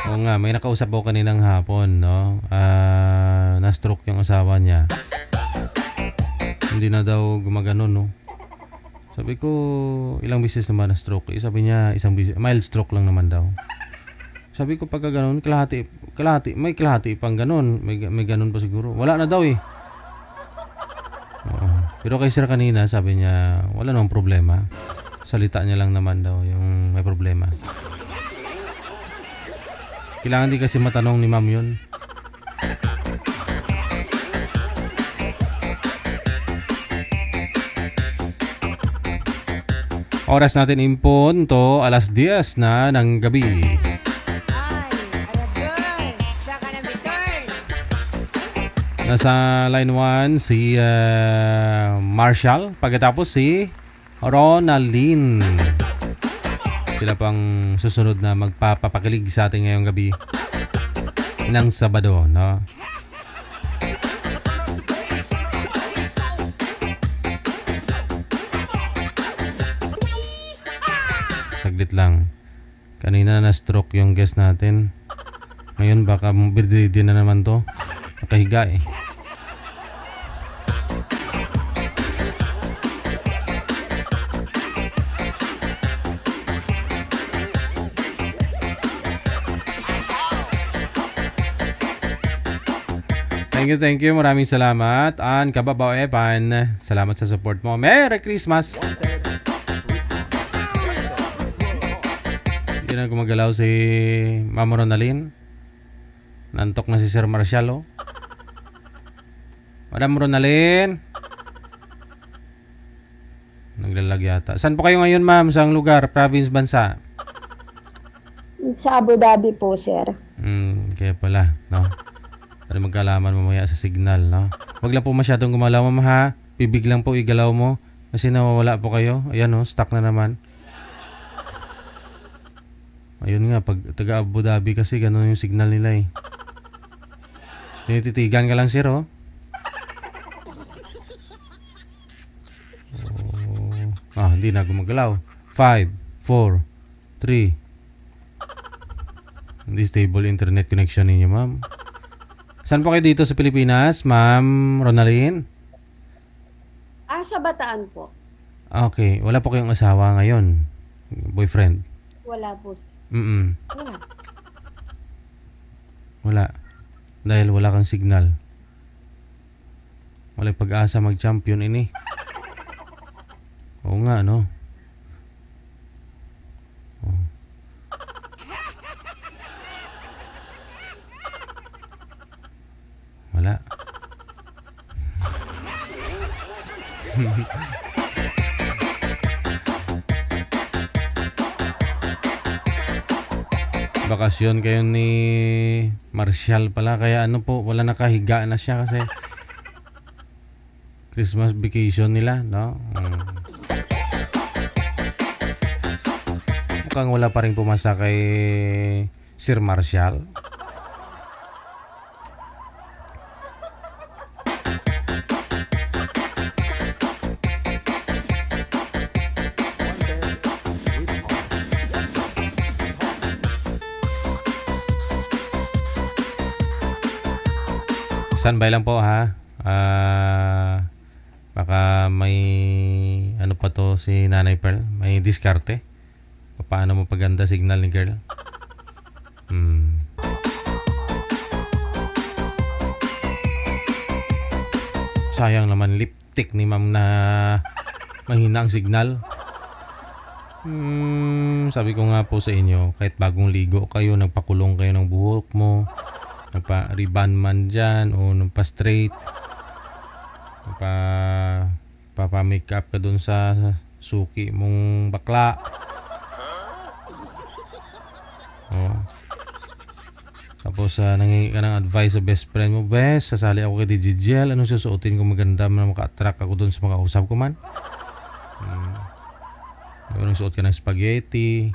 S2: Oo nga, may nakausap ako kaninang hapon, no? Na-stroke yung asawa niya. Hindi na daw gumaganon, no? Sabi ko, ilang beses naman na-stroke? Sabi niya, mild stroke lang naman daw. Sabi ko, pagka ganon, may kalahati pang ganon. May ganon pa siguro. Wala na daw eh. Oo. Pero kay sir kanina, sabi niya, wala namang problema. Salita niya lang naman daw yung may problema. Kailangan din kasi matanong ni ma'am yun. Oras natin impunto, 10:00 na ng gabi. Nasa line 1 si Marshall, pagkatapos si Ronaldine. Sila pang susunod na magpapakilig sa atin ngayong gabi ng Sabado, no? Saglit lang. Kanina na stroke yung guest natin. Ngayon baka birthday na naman to. Nakahiga eh. Thank you. Maraming salamat. An Kababaw Evan. Salamat sa support mo. Merry Christmas! Hindi na gumagalaw si Mama Ronaldine. Nantok na si Sir Marshall, oh. Madam Ronaldine. Naglalag yata. Saan po kayo ngayon, ma'am? Saang lugar? Province, bansa?
S11: Sa Abu Dhabi po, sir.
S2: Kaya pala, no? Para magkalaman mamaya sa signal, no? Huwag lang po masyadong gumalaw, ma'am, ha? Bibig lang po igalaw mo. Kasi nawawala po kayo. Ayan, no? Stuck na naman. Ayun nga, pag taga Abu Dhabi kasi ganun yung signal nila eh. Tinititigan ka lang, sir, oh. Hindi na gumagalaw. 5, 4, 3. Hindi stable internet connection ninyo, ma'am. Saan po kayo dito sa Pilipinas, ma'am Ronaldin?
S11: Sa Bataan po.
S2: Okay, wala po kayong asawa ngayon? Boyfriend?
S11: Wala po.
S2: Wala. Wala. Dahil wala kang signal. Wala pag-asa mag-champion ini. Oo nga, no? Oh. Wala. Bakasyon kayo ni Marshall pala, kaya ano po, wala nakahiga na siya kasi Christmas vacation nila, no? Mukhang wala pa rin pumasa kay Sir Marshall. Standby lang po, ha. Baka may ano pa to si Nanay Pearl, may diskarte. Paano mo paganda signal ni girl? Sayang naman lipstick ni ma'am na mahina ang signal. Sabi ko nga po sa inyo, kahit bagong ligo kayo, nagpakulong kayo ng buhok mo, nagpa-ribbon man dyan o nagpa-straight, nagpa-makeup ka dun sa suki mong bakla. Oh. Tapos nangingi ka ng advice sa best friend mo, best, sasali ako kay DJ Gel, anong susuotin ko maganda na maka-attract ako dun sa mga usap ko man? Anong suot ka ng spaghetti,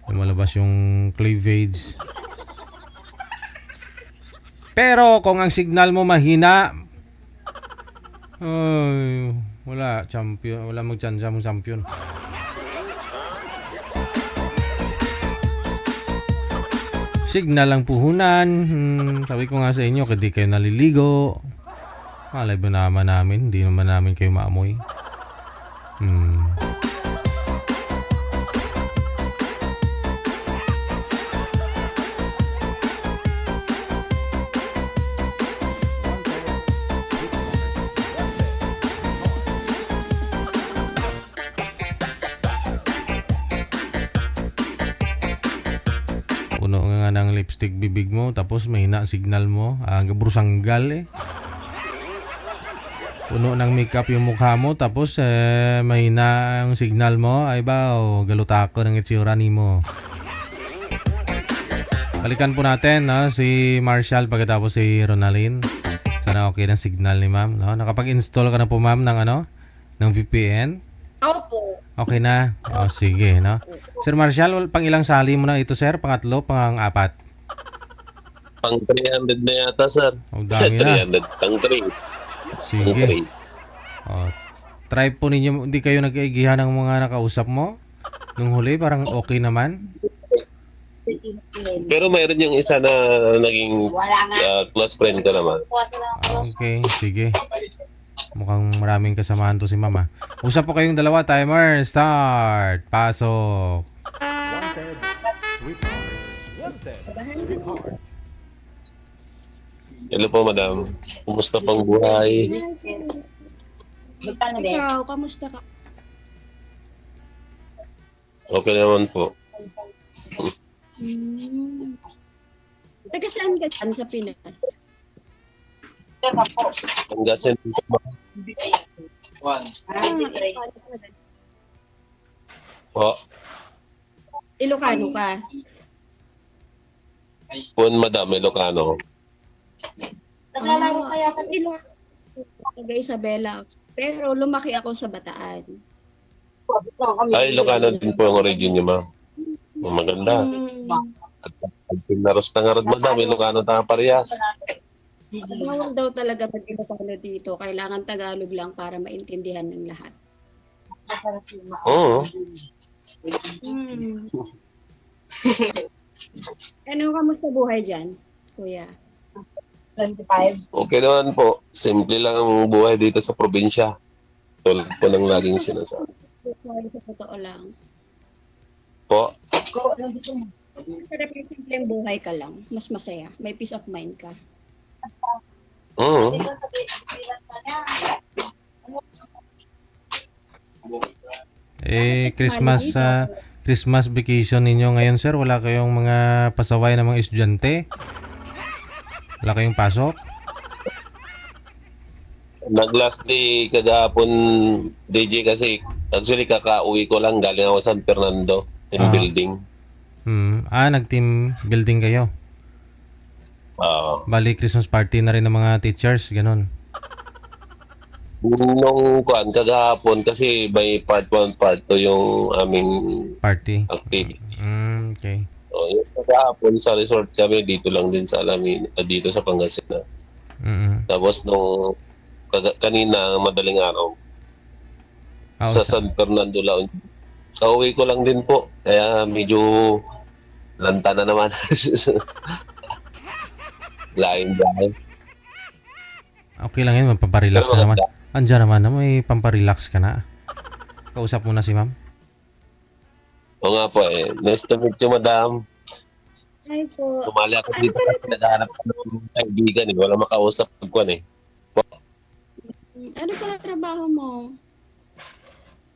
S2: lumalabas yung cleavage. Pero kung ang signal mo mahina, wala champion, wala magchanja mong champion. Signal lang puhunan. Sabi ko nga sa inyo, hindi kayo naliligo. Malay ba naman namin, hindi naman namin kayo maamoy. Puno nga ng lipstick bibig mo, tapos mahina signal mo, brusanggal eh. Puno ng makeup yung mukha mo, tapos mahina ang signal mo, ay ba, galutako ng itsura ni mo. Balikan po natin, no, si Marshall pagkatapos si Ronaldin. Sana okay ng signal ni ma'am, no? Nakapag-install ka na po ma'am ng ng VPN?
S11: Opo.
S2: Okay na? O sige, no? Sir Marshall, pang ilang sali mo na ito, sir? Pangatlo, pang-apat?
S12: Pang 300 na yata, sir.
S2: O, dami na.
S12: 300, pang 3.
S2: Sige. O, try po ninyo, hindi kayo nag-iigihan ng mga nakausap mo? Nung huli, parang okay naman?
S12: Pero mayroon yung isa na naging close friend ko naman.
S2: Okay, sige. Mukhang maraming kasamahan to si mama. Usap po kayong dalawa. Timer, start. Pasok.
S12: Hello po, madam. Kumusta pang buhay?
S11: Ikaw, kamusta ka?
S12: Okay naman po.
S11: Taga saan ka dyan sa Pinas?
S12: Hanggasin. Po.
S13: Ilocano ka.
S12: Pun Madam Ilocano.
S13: Naglalaro kaya ka Ilocano, Isabela. Pero lumaki ako sa Bataan.
S12: Ay, Ilocano din po ang origin niyo, ma'am. Maganda. At pinaros na nga rin, Madam. Ilocano tayo parehas.
S13: Bawal daw talaga pag Ilocano dito. Kailangan Tagalog lang para maintindihan ng lahat.
S12: Oo.
S13: Ano kamusta buhay dyan, kuya?
S11: 25.
S12: Okay naman po. Simple lang ang buhay dito sa probinsya. Tulad po ng laging sinasabi.
S13: Sa totoo lang.
S12: Po.
S13: Sarap yung simpleng buhay ka lang. Mas masaya. May peace of mind ka.
S12: Oo.
S2: Christmas Christmas vacation ninyo ngayon, sir? Wala kayong mga pasaway ng mga estudyante? Wala kayong pasok?
S12: Nag-last day kagahapon, DJ, kasi actually kakauwi ko lang. Galing ako San Fernando, team building.
S2: Nag-team building kayo? Bali, Christmas party na rin ng mga teachers, ganun.
S12: Nung kagahapon, kasi may part 1, part 2 yung aming
S2: party
S12: activity.
S2: Okay.
S12: So, yung kagahapon sa resort kami, dito lang din sa Alamin, dito sa Pangasinan. Tapos nung kanina, madaling araw, sa San Fernando lang. Kauwi ko lang din po. Kaya medyo lanta na naman. Lain dahil.
S2: Okay lang yun, paparelax na naman. Andiyan naman na, may pamparelax ka na. Kausap mo na si ma'am.
S12: Oo nga po eh. Nice to meet you, madam.
S13: Hi po.
S12: Sumali ako dito kasi naghahanap ko ng kaibigan eh. Wala makausap ko eh.
S13: Ano pala trabaho mo?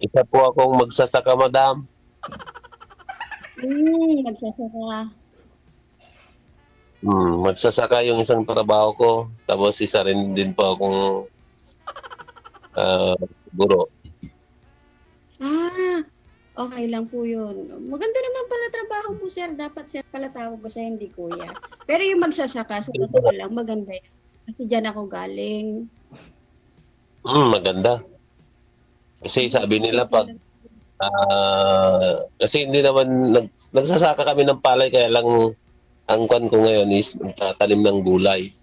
S12: Isa po akong magsasaka, madam.
S13: Magsasaka.
S12: Magsasaka yung isang trabaho ko. Tapos isa rin din po akong guro.
S13: Okay lang po yun. Maganda naman pala trabaho po, sir. Dapat sir pala tawag ko sa hindi kuya. Pero yung magsasaka, sa totoo lang, maganda yun. Kasi dyan ako galing.
S12: Maganda. Kasi sabi nila pag kasi hindi naman nagsasaka kami ng palay, kaya lang ang kwan ko ngayon is magtatanim ng gulay.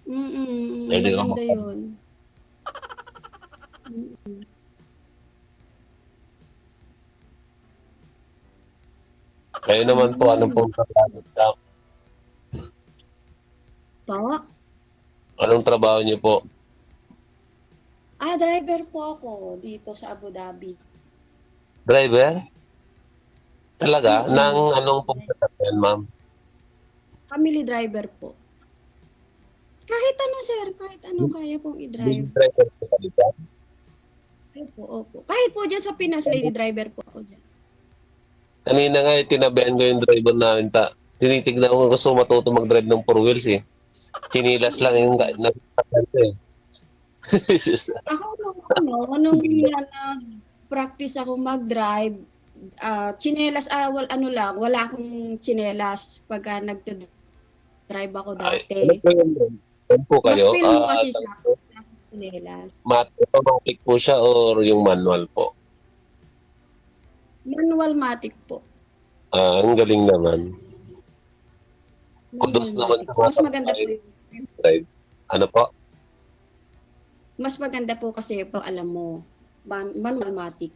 S13: Maganda yun.
S12: Kayo naman po, anong pong trabaho niyo? Anong trabaho niyo po?
S13: Driver po ako dito sa Abu Dhabi.
S12: Driver? Talaga? Nang anong pong sasakyan, ma'am?
S13: Family driver po. Kahit ano, sir. Kahit ano kaya pong i-drive.
S12: Driver po talaga?
S13: Opo. Kahit po dyan sa Pinas, lady driver po ako dyan.
S12: Kanina nga, tinabihan ko yung driver namin. Tinitignan ko gusto matuto mag-drive ng 4 wheels eh. Chinilas lang yung nasasakyan ko eh.
S13: Ako nung nag-practice ako mag-drive, chinelas, wala akong chinelas pagka nag-drive ako dati.
S12: Ano po kayo?
S13: Mas feel mo kasi siya chinelas.
S12: Automatic po siya or yung manual po?
S13: Manual matic po.
S12: Ang galing naman. Kudos naman sa
S13: mas maganda po yung
S12: drive. Ano po?
S13: Mas maganda po kasi po alam mo, manual matic.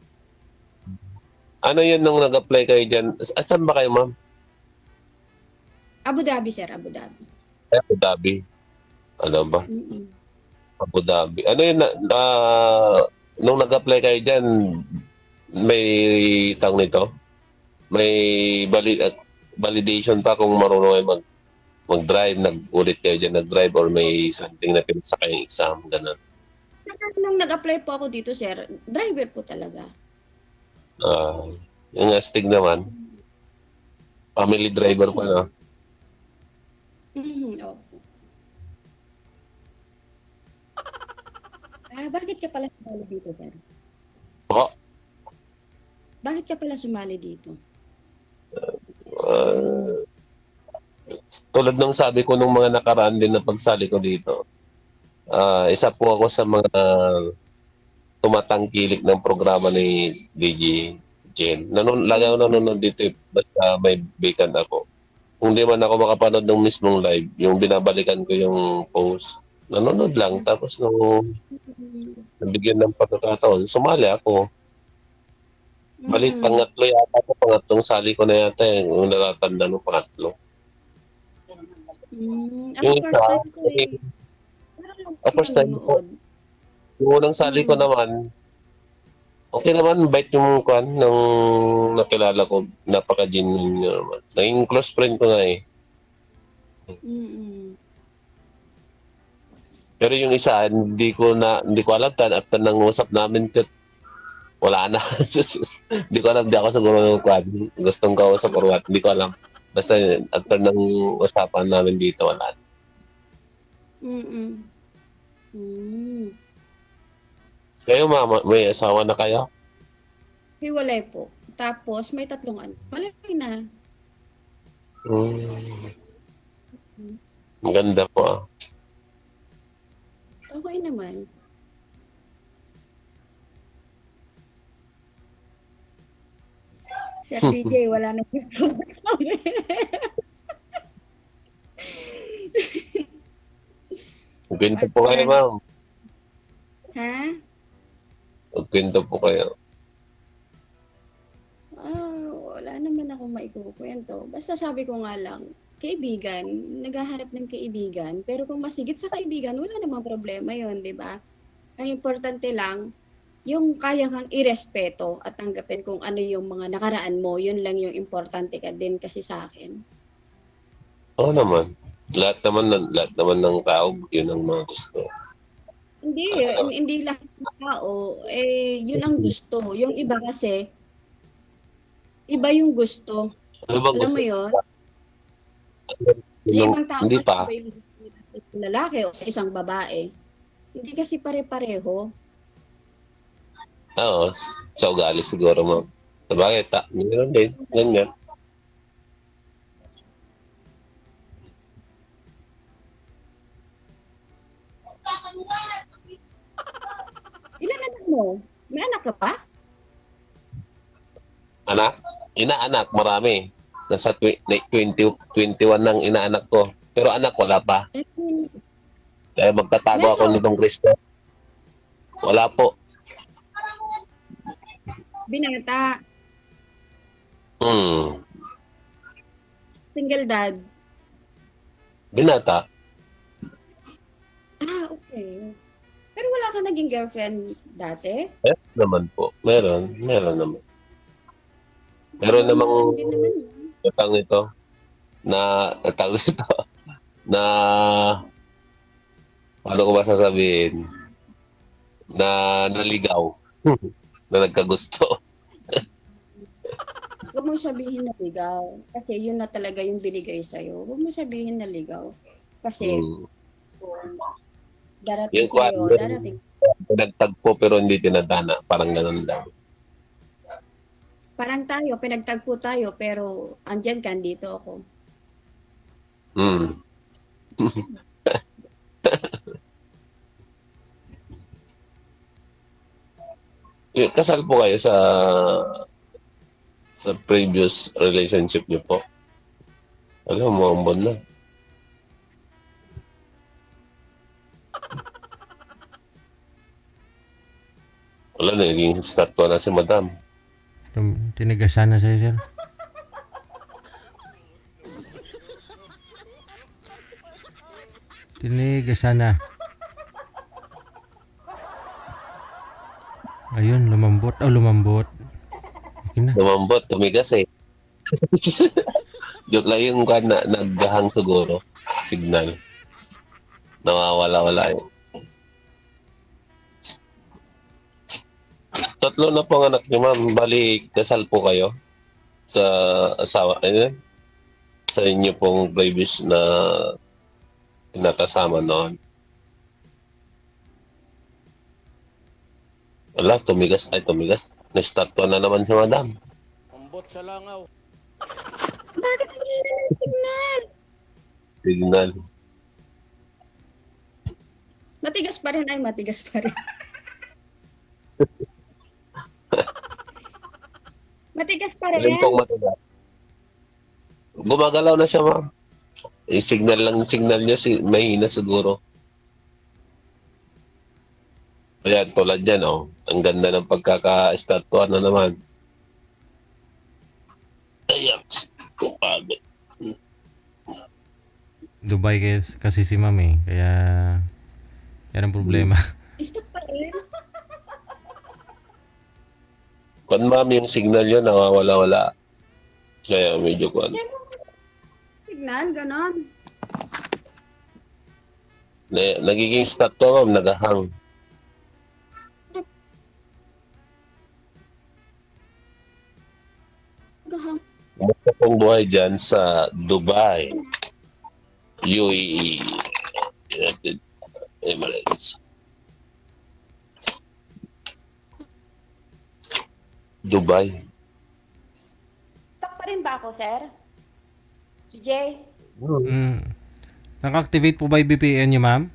S12: Ano yun nung nag-apply kayo dyan? Saan ba kayo, ma'am?
S13: Abu Dhabi, sir. Abu Dhabi.
S12: Abu Dhabi. Ano ba? Abu Dhabi. Ano yun, nung nag-apply kayo dyan, may tawag nito? May validation pa kung marunong kayo mag-drive, nag-ulit kayo dyan nag-drive, or may something na pinasa kayong exam, gano'n.
S13: Nung nag-apply po ako dito, sir, driver po talaga.
S12: Yung astig naman. Family driver pa, no?
S13: Opo. bakit ka pala sumali dito, sir?
S12: Po,
S13: Bakit ka pala sumali dito?
S12: ah, tulad ng sabi ko nung mga nakaraan din na pagsali ko dito, isa po ako sa mga tumatangkilik ng programa ni DJ Jen. Lagi ako nanonood dito basta may vacant ako. Kung di man ako makapanood ng mismong live, yung binabalikan ko yung post, nanonood lang. Tapos nung nabigyan ng pagkakataon, sumali ako. Balik, pangatlo yata ako, pangatlong sali ko na yata yung natatanda ng pangatlo.
S13: Ako
S12: Yung
S13: first
S12: isa,
S13: time ko eh.
S12: first time ko, yung unang sali ko naman, okay naman, bait yung kwan nung nakilala ko, napaka-genuine niya naman. Naging close friend ko nga eh. Pero yung isa, hindi ko alam at nang-usap namin wala na. Hindi ko alam, di ako siguro kwan. Gustong kausap or what, hindi ko alam. Basta after ng usapan namin dito, wala na. Kayo mama, may asawa na kayo?
S13: Hiwalay po. Tapos may 3 anak. Malaki na.
S12: Maganda po ah.
S13: Okay naman. Sir DJ, wala na yung
S12: Magkwento po kayo, ma'am.
S13: Ha?
S12: Magkwento po kayo.
S13: Wala naman ako maikukwento. Basta sabi ko nga lang, kaibigan, naghahanap ng kaibigan, pero kung masigit sa kaibigan, wala namang problema yon, di ba? Ang importante lang, yung kaya kang irespeto at tanggapin kung ano yung mga nakaraan mo, yun lang yung importante ka din kasi sa akin.
S12: Oo naman. Lahat naman ng tao, yun ang mga gusto.
S13: Hindi lahat ng tao, yun ang gusto. Yung iba kasi, iba yung gusto.
S12: Ano bang
S13: Alam
S12: gusto?
S13: mo yun?
S12: Yung,
S13: Ibang tao
S12: hindi
S13: kasi
S12: pa.
S13: iba yung gusto nila sa isang lalaki o sa isang babae. Hindi kasi pare-pareho.
S12: Oo, sa ugali siguro, ma'am. Sabagay, meron din. Ganyan.
S13: Ilan anak mo? May anak ka pa?
S12: Anak? Inaanak, marami. Nasa 21 ng inaanak ko. Pero anak, wala pa. Kaya magtatago ako nitong Kristo. Wala po.
S13: Binata.
S12: Hmm.
S13: Single dad.
S12: Binata.
S13: Okay. Pero wala ka naging girlfriend dati?
S12: Naman po. Meron naman. Meron namang
S13: Hindi naman yun.
S12: natang ito na paano ko ba sasabihin na naligaw na nagkagusto.
S13: Huwag mo sabihin na ligaw. Kasi yun na talaga yung binigay sa'yo. Huwag mo sabihin na ligaw. Kasi kung darating
S12: Yung kwan,
S13: kayo, darating.
S12: nagtagpo pero hindi tinadana. Parang ganun lang.
S13: Parang tayo, pinagtagpo tayo, pero andyan ka, dito ako.
S12: Kasal po kayo sa previous relationship niyo po? Alam mo, ambon na. Wala na, naging statwa na si madam.
S2: Tinigasan na sa'yo, sir. Tinigasan na. Ayun, lumambot. Lumambot. Okay na.
S12: Lumambot, tumigas eh. Joke lang yung naghahang siguro. Signal. Nawawala-wala eh. 3 na po ang anak niyo, ma'am. Bali, kasal po kayo sa asawa. Sa inyo pong previous na nakasama noon. Wala, tumigas. Na-start na naman si madam.
S10: Ambot sa langaw.
S13: Bakit hindi na signal?
S12: Signal.
S13: Matigas pa rin. Ay, matigas pa rin. Matigas pa rin.
S12: Alin pong matigas? Gumagalaw na siya, ma'am. Signal niya, mahina siguro. Ayan, tulad yan, oh. Ang ganda ng pagkaka-estatuan na naman. Ayan, kupagod.
S2: Dubai kasi si ma'am eh. Kaya, yan ang problema.
S13: Stop pa rin.
S12: Kung ma'am, yung signal yun, nawawala-wala. Kaya medyo kwan.
S13: Signal, ganon.
S12: Nagiging start to, ma'am, nagahang. Kumusta pong buhay dyan sa Dubai, UAE, United Emirates. Dubai.
S13: Stop pa rin ba ako, sir? DJ?
S2: Naka-activate po ba yung VPN niyo, ma'am?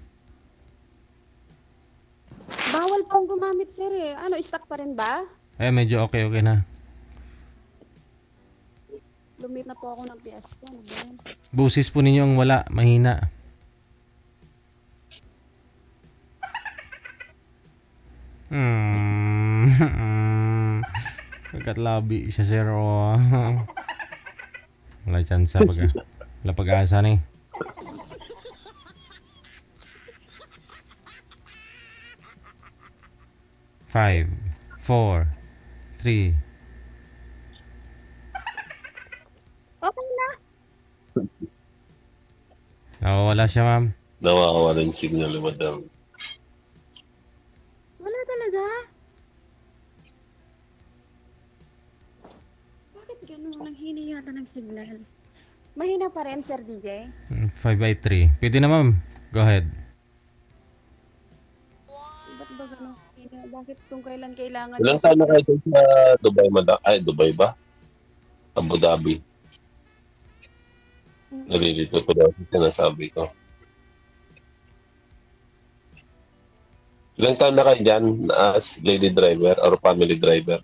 S13: Bawal pong gumamit, sir eh. Ano, stuck pa rin ba?
S2: Medyo okay na.
S13: Lumit na po ako ng PS ko. Ano ba yan?
S2: Busis po ninyo ang wala, mahina. Pagkatlabi siya, sir. Wala chance wala pag-asa ni. Five, 4, 3.
S13: Okay na.
S2: Wala siya, ma'am.
S12: Nawawala yung signal ni madam.
S13: Wala talaga. Bakit ganun? Ang hini yata ng signal. Mahina pa rin, Sir DJ?
S2: 5x3. Pwede na, ma'am. Go ahead.
S13: Ba't ba ganun? Bakit kung kailan kailangan...
S12: Ilang taon na kayo sa Dubai, madam? Ay, Dubai ba? Abu Dhabi. Nalilito ko daw sa sinasabi ko. Ilang taon na kayo dyan as lady driver or family driver?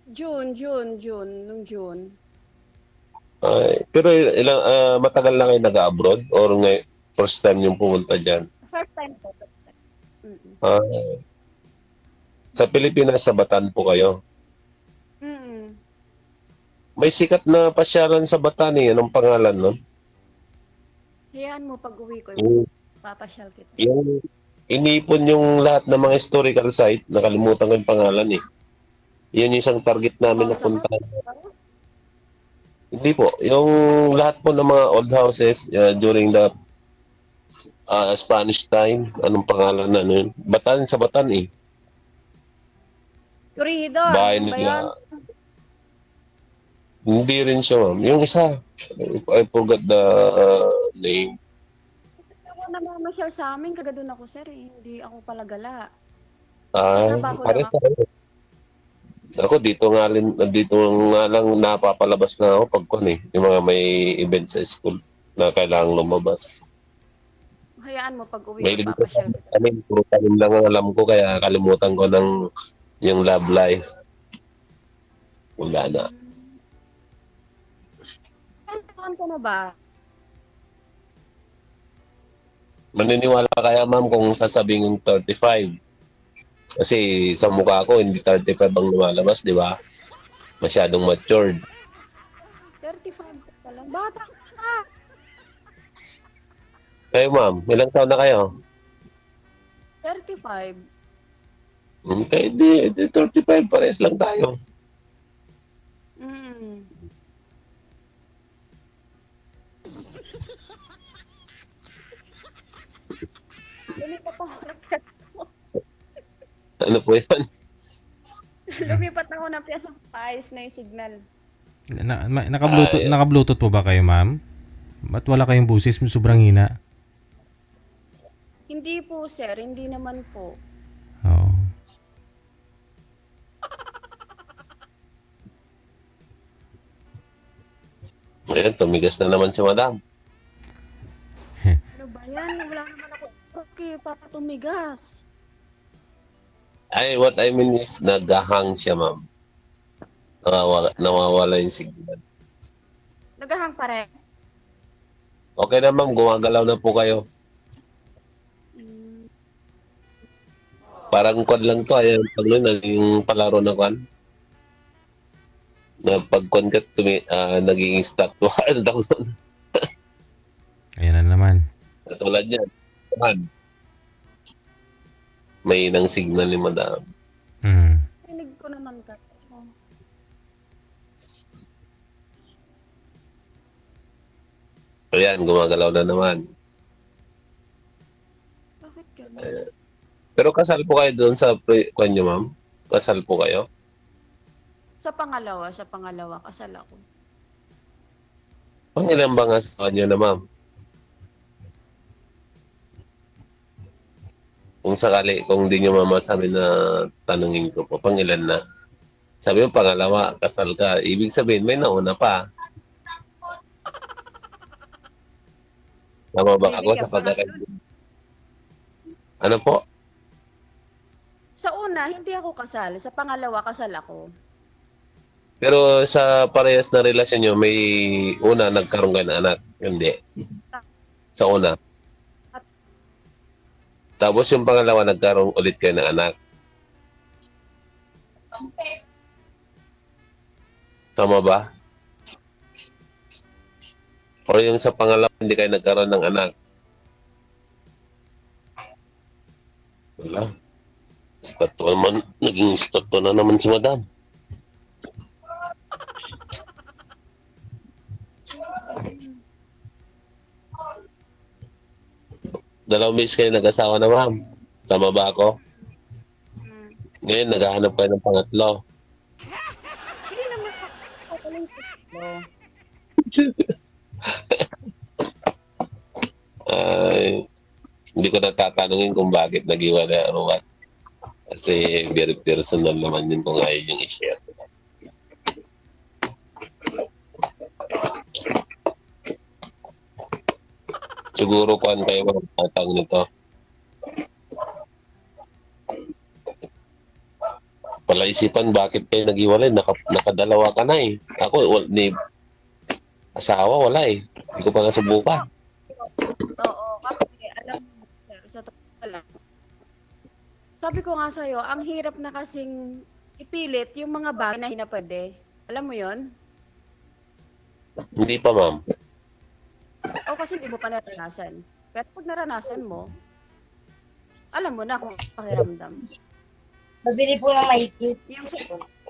S13: June. Nung June.
S12: Ay, pero matagal na kayo nag-abroad or first time yung pumunta dyan?
S13: First time po.
S12: Sa Pilipinas, sa Batan po kayo?
S13: Mm-mm.
S12: May sikat na pasyalan sa Batan eh. Anong pangalan nun?
S13: Hayaan mo pag uwi ko.
S12: Yung,
S13: Papasyal kita.
S12: yung inipon yung lahat ng mga historical site. Nakalimutan ko yung pangalan eh. Yun yung isang target namin na puntahan. Hindi po. Yung lahat po ng mga old houses during the Spanish time. Anong pangalan na nun? Batan sa Batan eh.
S13: Corridor.
S12: Bahay
S13: Ano ba yun?
S12: nila. Hindi rin siya, ma'am. Yung isa, I forgot the name.
S13: Ako namamasyal sa amin, kaga doon ako, sir. Hindi ako palagala.
S12: Pare tayo. Ako, dito nga lang napapalabas na ako pag yung mga may event sa school na kailangang lumabas.
S13: Hayaan mo pag uwi
S12: May
S13: ko,
S12: dito
S13: papasyal kita.
S12: kami, puro tanim lang ang alam ko, kaya kalimutan ko ng yung love life. Wala na.
S13: Saan ka na ba?
S12: Maniniwala kaya, ma'am, kung sasabihin yung 35. Kasi sa mukha ko, hindi 35 ang lumalabas, di ba? Masyadong matured.
S13: 35 ka lang. Bata ka!
S12: Kayo, ma'am, ilang taon na kayo?
S13: 35.
S12: Okay, di 35, pares lang tayo.
S13: Mm. Lumipat ako ng piyasa mo.
S12: Ano po yan?
S13: Lumipat ako ng piyasa. Paayos na yung signal.
S2: Naka-Bluetooth po ba kayo, ma'am? Ba't wala kayong busis? Sobrang hina.
S13: Hindi po, sir. Hindi naman po.
S2: Oo.
S12: Ayan, tumigas na naman si madam.
S13: Ano ba yan? Wala naman ako. Okay, papatumigas.
S12: Ay, what I mean is, nagahang siya, ma'am. Nawawala yung signal.
S13: Nagahang pa rin.
S12: Okay na, ma'am. Gumagalaw na po kayo. Parang kwan lang to. Ayan, pag nun, naging palaro na kwan. Na pag kwan ka, naging stop to. Ano daw nun?
S2: Ayan na naman.
S12: Katulad yan. Kwan. May inang signal ni madam.
S13: Rinig ko naman ka.
S12: Ayan, gumagalaw na naman.
S13: Bakit gano'n?
S12: Pero kasal po kayo doon sa kwan nyo, ma'am? Kasal po kayo?
S13: Sa pangalawa, kasal ako.
S12: Pangilan bang asawa nyo na, ma'am? Kung sakali, kung di nyo mamasabi na tanungin ko po, pangilan na? Sabi mo, pangalawa, kasal ka. Ibig sabihin, may nauna pa. Tama ba ako sa pagkakaroon? Ano po?
S13: Sa una, hindi ako kasal. Sa pangalawa, kasal ako.
S12: Pero sa parehas na relasyon nyo, may una nagkaroon ka ng anak. Hindi. Sa una. Tapos yung pangalawa, nagkaroon ulit kayo ng anak. Tama ba? O yung sa pangalawa, hindi kayo nagkaroon ng anak. Wala. Stato naman, naging stato na naman si madam. Dalawang beses kayo nag-asawa na, ma'am. Tama ba ako? Ngayon, naghahanap kayo ng pangatlo.
S13: Hindi naman ako palang tatlo.
S12: Ay, hindi ko natatanungin kung bakit nag-iwalay o what. Kasi very personal naman yun kung ayaw yung i-share. Siguro kuhan kayo magtatang nito. Palaisipan bakit kayo nag-iwalay? Nakadalawa ka na eh. Ako, ni asawa, wala eh. Hindi ko pa nasubukan.
S13: Oo, kasi alam mo, sir, sa totoo lang. Sabi ko nga sa'yo, ang hirap na kasing ipilit yung mga bagay na hindi na pwede. Alam mo yon?
S12: Hindi pa, ma'am.
S13: O kasi hindi mo pa naranasan. Pero pag naranasan mo, alam mo na kung pakiramdam.
S11: Mabili po ng mahigpit.
S13: Yung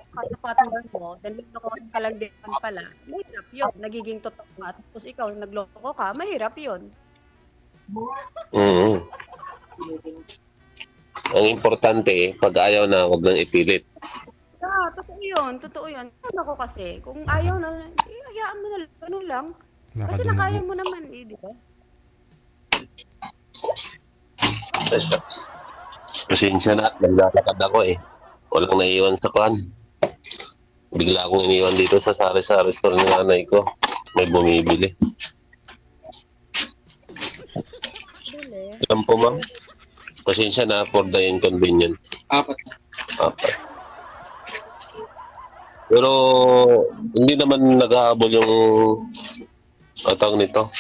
S13: katapatan mo, dahil nagloko ka lang din pala, mahirap yun. Nagiging totoo nga. Tapos ikaw, nagloko ka, mahirap yun.
S12: Ang importante, pag ayaw na, huwag nang ipilit.
S13: Totoo yun, totoo yun. Ako kasi, kung ayaw na, hayaan mo na lang, ganun lang. Kasi nakaya mo naman di ba?
S12: Pasensya na, naglalakad ako eh. Walang naiwan sa kan. Bigla akong iniwan dito sa sari-sari store ng nanay ko. May bumibili. Alam po, ma'am? Pasensya na for the inconvenience.
S8: Apat.
S12: Pero hindi naman nag-aabol yung tawag nito.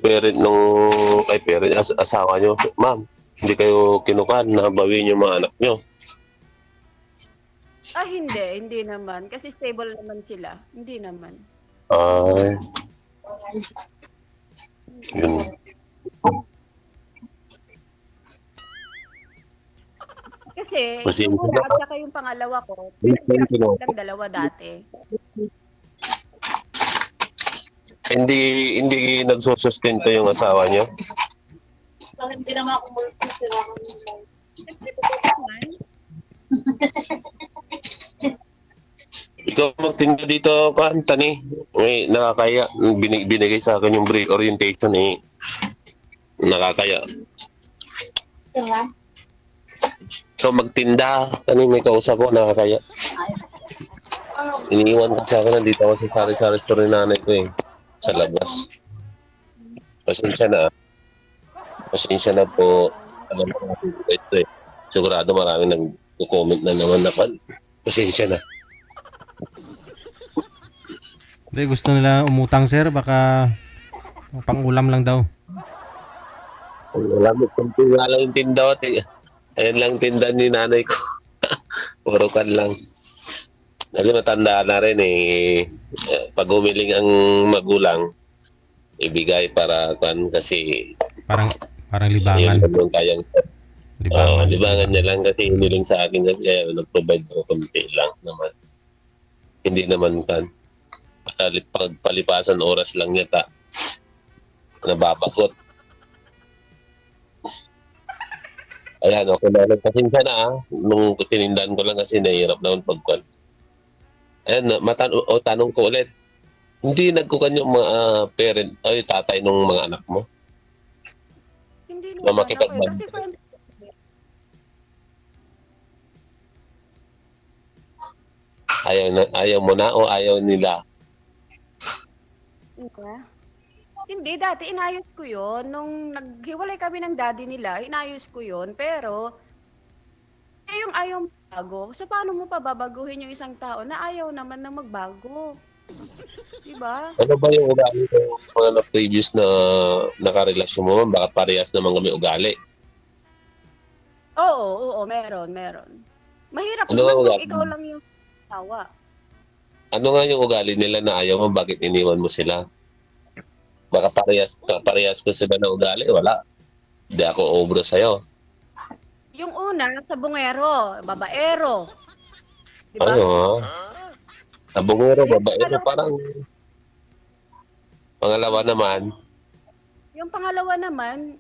S12: Parent nung asawa nyo. Ma'am, hindi kayo kinukuha na bawiin yung mga anak nyo.
S13: Hindi naman. Kasi stable naman sila. Hindi naman.
S12: Ay. Yun.
S13: Kasi,
S12: Kasi
S13: yung una at saka yung pangalawa ko, lang dalawa dati.
S12: Hindi nagsusustento yung asawa niyo?
S11: Hindi naman ako multi-sira.
S12: Ikaw magtinda dito, Anthony. May nakakaya. Binigay sa akin yung break orientation eh. Nakakaya.
S11: Diba?
S12: Ikaw magtinda. Tani, may kausap ko, nakakaya. Iniiwan ko sa akin, nandito ako sa sari-sari store ng nanay ko eh. sa labas. Pasensya na. Pasensya na po. Alam ko ito eh. Sigurado marami nag-comment na naman na pasensya na.
S2: Hindi, gusto nila umutang, sir. Baka pang-ulam lang daw.
S12: Alam mo, kunti nga lang yung tinda. Ayan lang tinda ni nanay ko. Puro kan lang. Kasi matanda na rin eh. Pag humiling ang magulang, ibigay para kan kasi
S2: parang libangan.
S12: Yun kayang libangan niya lang kasi hiniling sa akin kasi kaya nag-provide ako kunti lang naman. Hindi naman kan pagpalipasan oras lang yata nababagot. Ayan, okay na. Pasensya na nung tinindan ko lang kasi nahihirap naman pagkuhan. Ayan, tanong ko ulit. Hindi nagkukan yung mga parent, ay tatay ng mga anak mo?
S13: Hindi
S12: Na
S13: naman
S12: makipag-band.
S13: kasi friend.
S12: Ayaw mo na o ayaw nila?
S13: Hindi, dati inayos ko yun. Nung naghiwalay kami ng daddy nila, inayos ko yun. Pero, yung ayaw magbago. So, paano mo pa babaguhin yung isang tao na ayaw naman na magbago? Diba?
S12: Ano ba yung ugali ng mga na-previous na nakarelasyon mo? Baka parehas naman kami ugali.
S13: Oo, meron. Mahirap
S12: Ano
S13: naman
S12: ang
S13: kung
S12: ugali?
S13: ikaw lang yung tawa.
S12: Ano nga yung ugali nila na ayaw mo? Bakit iniwan mo sila? Baka parehas ko sila na ugali. Wala. Hindi ako obro sa'yo.
S13: Yung una, sabungero, babaero. Diba?
S12: Ano? Sabungero, babaero, parang pangalawa naman.
S13: Yung pangalawa naman,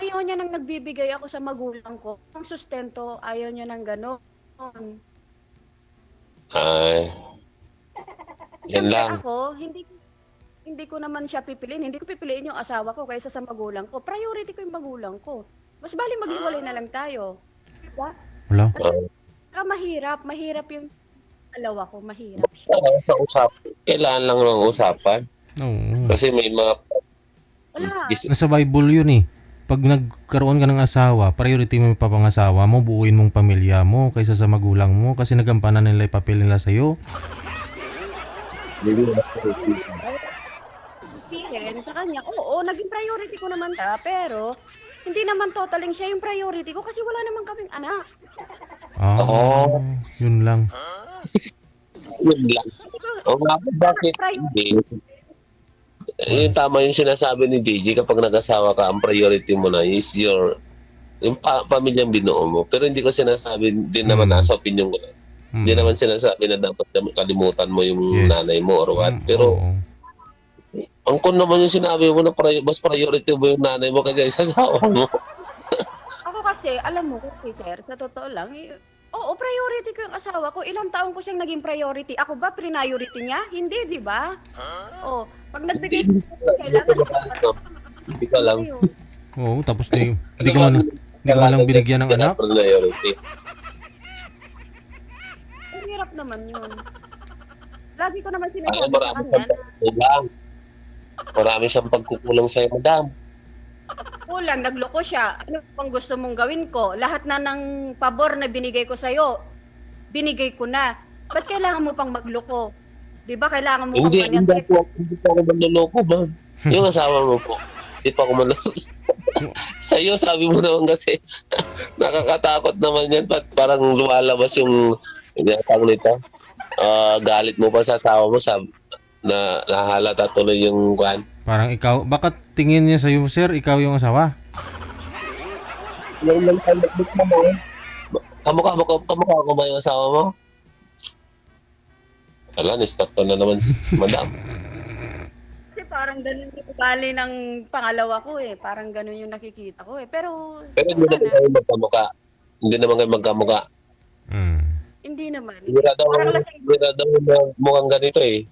S13: ayaw niya nang nagbibigay ako sa magulang ko. Ang sustento, ayaw niya nang gano'n.
S12: Ay. Yan
S13: Siyempre
S12: lang.
S13: ako, hindi ko naman siya pipiliin. Hindi ko pipiliin yung asawa ko kaysa sa magulang ko. Priority ko yung magulang ko. Mas bali maghiwalay na lang tayo. Diba?
S2: Wala.
S13: Mahirap yung alawa ko. Mahirap siya.
S12: Sa usapan. Kailangan lang ng usapan.
S2: Oo.
S12: Kasi may mga...
S13: Wala.
S2: Nasa Bible yun eh. Pag nagkaroon ka ng asawa, priority mo yung papangasawa mo, buuin mong pamilya mo kaysa sa magulang mo kasi nagampanan nila yung papel nila sa'yo.
S13: Sa kanya, oo, naging priority ko naman siya, pero hindi naman totaling siya yung priority ko kasi wala naman kaming anak.
S2: Yun lang.
S12: Yun lang. O nga po, bakit hindi? Yung tama yung sinasabi ni DJ, kapag nag-asawa ka, ang priority mo na is yung pamilyang binuo mo. Pero hindi ko sinasabi din naman nasa opinion ko lang. Hindi naman sinasabi na dapat kalimutan mo yung nanay mo or what. Pero ang kun naman yung sinabi mo na mas priority mo yung nanay mo kaysa sa asawa mo.
S13: Ako kasi, alam mo, sir, sa totoo lang, oo, priority ko yung asawa ko. Ilang taon ko siyang naging priority. Ako ba, priority niya? Hindi, di ba? Oh, pag nagbigay kailangan.
S12: Hindi ka lang.
S2: Oo, tapos hindi ko man lang binigyan ng anak.
S12: Priority.
S13: Ang hirap naman yun. Lagi ko naman
S12: Ay,
S13: sinasabi sa
S12: marami
S13: kanya
S12: siyang
S13: na
S12: pagkukulang. Marami siyang pagkukulang sa'yo, madam.
S13: kulang, nagloko siya. Ano pang gusto mong gawin ko? Lahat na ng pabor na binigay ko sa'yo, binigay ko na. Ba't kailangan mo pang magloko? Di ba kailangan mo
S12: Hindi
S13: pang
S12: hindi po ako manloloko, ma'am. Yung asawa mo po. Hindi pa ako manloloko. Sa'yo, sabi mo naman kasi, nakakatakot naman yan. Parang lumalabas yung tang nito. Galit mo pa sa asawa mo, na nahalata tuloy yung kwan.
S2: Parang ikaw, bakit tingin niya sa'yo, sir, ikaw yung asawa?
S12: Yung nagkalabot mo. Kamukha ko ba yung asawa mo? Wala, ni-stop ko na naman, madam.
S13: Kasi parang ganun yung ugali ng pangalawa ko eh. Parang ganun yung nakikita ko eh. Pero
S12: Pero hindi naman kayo magkamukha. Hindi naman kayo magkamukha.
S13: hindi naman.
S12: Bira daw na mukhang ganito eh.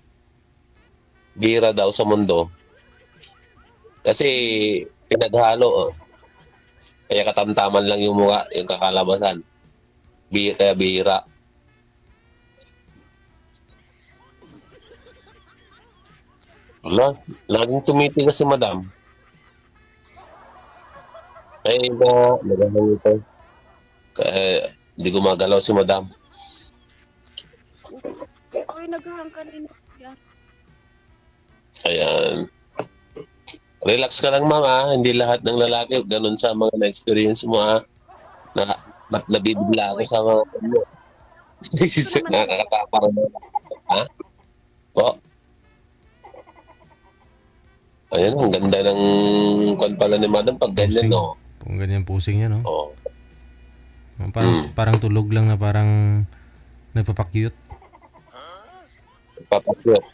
S12: Bira daw sa mundo. Kasi pinaghalo. Kaya katamtaman lang yung mukha, yung kakalabasan. Kaya bira. Wala, laging tumitigas si madam. Ay, nagano ito. Hindi gumagalaw si madam.
S13: Ay, naghahang kanina.
S12: Ayan. Relax ka lang, ma'am, ah. Hindi lahat ng lalaki ganun sa mga na-experience mo, ah. Nabibigla ako sa mga ano. Nakakatawa na. Ha? Po? Ayan, ang ganda ng kwan pala ni madam pag ganyan,
S2: Pusing.
S12: no?
S2: Kung ganyan pusing niya, no?
S12: Oo.
S2: Parang tulog lang na parang nagpapakyut.
S12: Papakyut.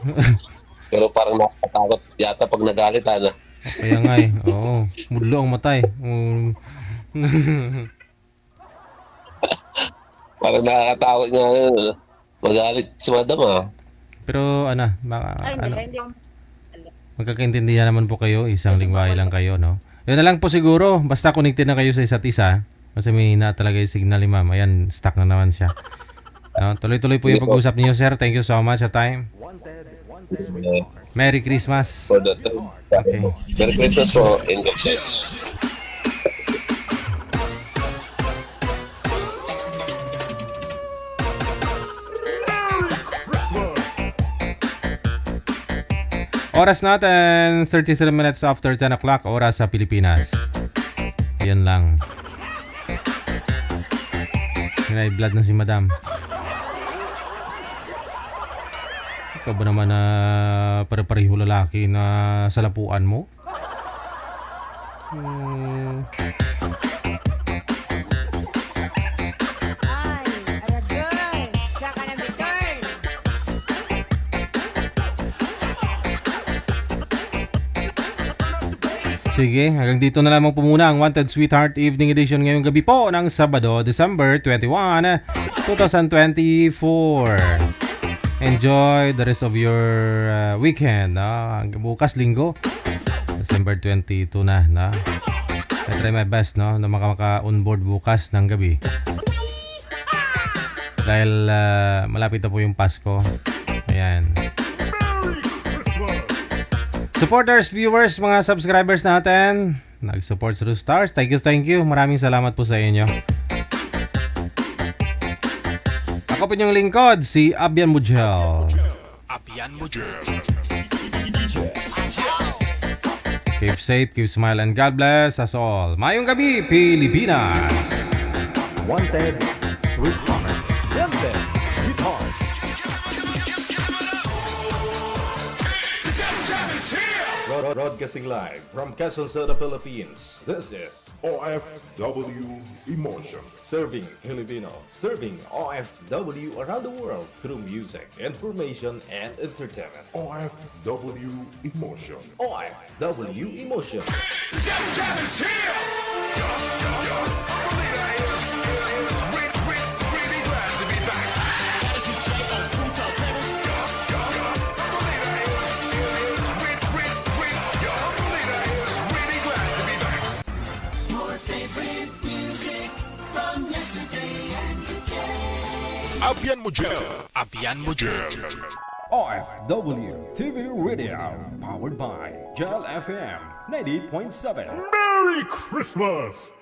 S12: Pero parang nakakatakot yata pag nagalit, ano?
S2: Kaya nga eh. Oo. Mudlo ang matay.
S12: Parang nakakatakot nga magalit si madam, ah.
S2: Pero baka,
S13: Hindi.
S2: magkakaintindihan naman po kayo. Isang lingwahe lang kayo, no? Yun na lang po siguro. Basta connected na kayo sa isa't isa. Kasi may na talaga yung signal ni ma'am. Ayan, stuck na naman siya. No? Tuloy-tuloy po yung pag-usap niyo, sir. Thank you so much sa time. Merry Christmas.
S12: For the time.
S2: Okay.
S12: Merry Christmas po. In God bless.
S2: Oras natin, 33 minutes after 10 o'clock, oras sa Pilipinas. Yan lang. May blood na si madam. Ikaw ba naman na pare-pareho lalaki na salapuan mo?
S4: Ay, aragay. Saka na bitan.
S2: Sige, hanggang dito na lamang po muna ang Wanted Sweetheart Evening Edition ngayong gabi po ng Sabado, December 21, 2024. Enjoy the rest of your weekend. Bukas linggo, December 22 na. I try my best na maka-onboard bukas ng gabi. Dahil malapit na po yung Pasko. Ayan. Supporters, viewers, mga subscribers natin, nag-support through stars. Thank you. Maraming salamat po sa inyo. Ako po yung lingkod, si Abian Mujel.
S3: Abian Mujel.
S2: Keep safe, keep smile, and God bless us all. Mayong gabi, Pilipinas!
S1: Wanted Sweetheart. Wanted Sweetheart. Broadcasting live from Quezon City, Philippines. This is OFW Emotion. Serving Filipino. Serving OFW around the world through music, information, and entertainment. OFW Emotion. OFW Emotion.
S3: Abian Mujel. Abian Mujel.
S1: OFW TV Radio. Powered by Gel FM 98.7.
S3: Merry Christmas!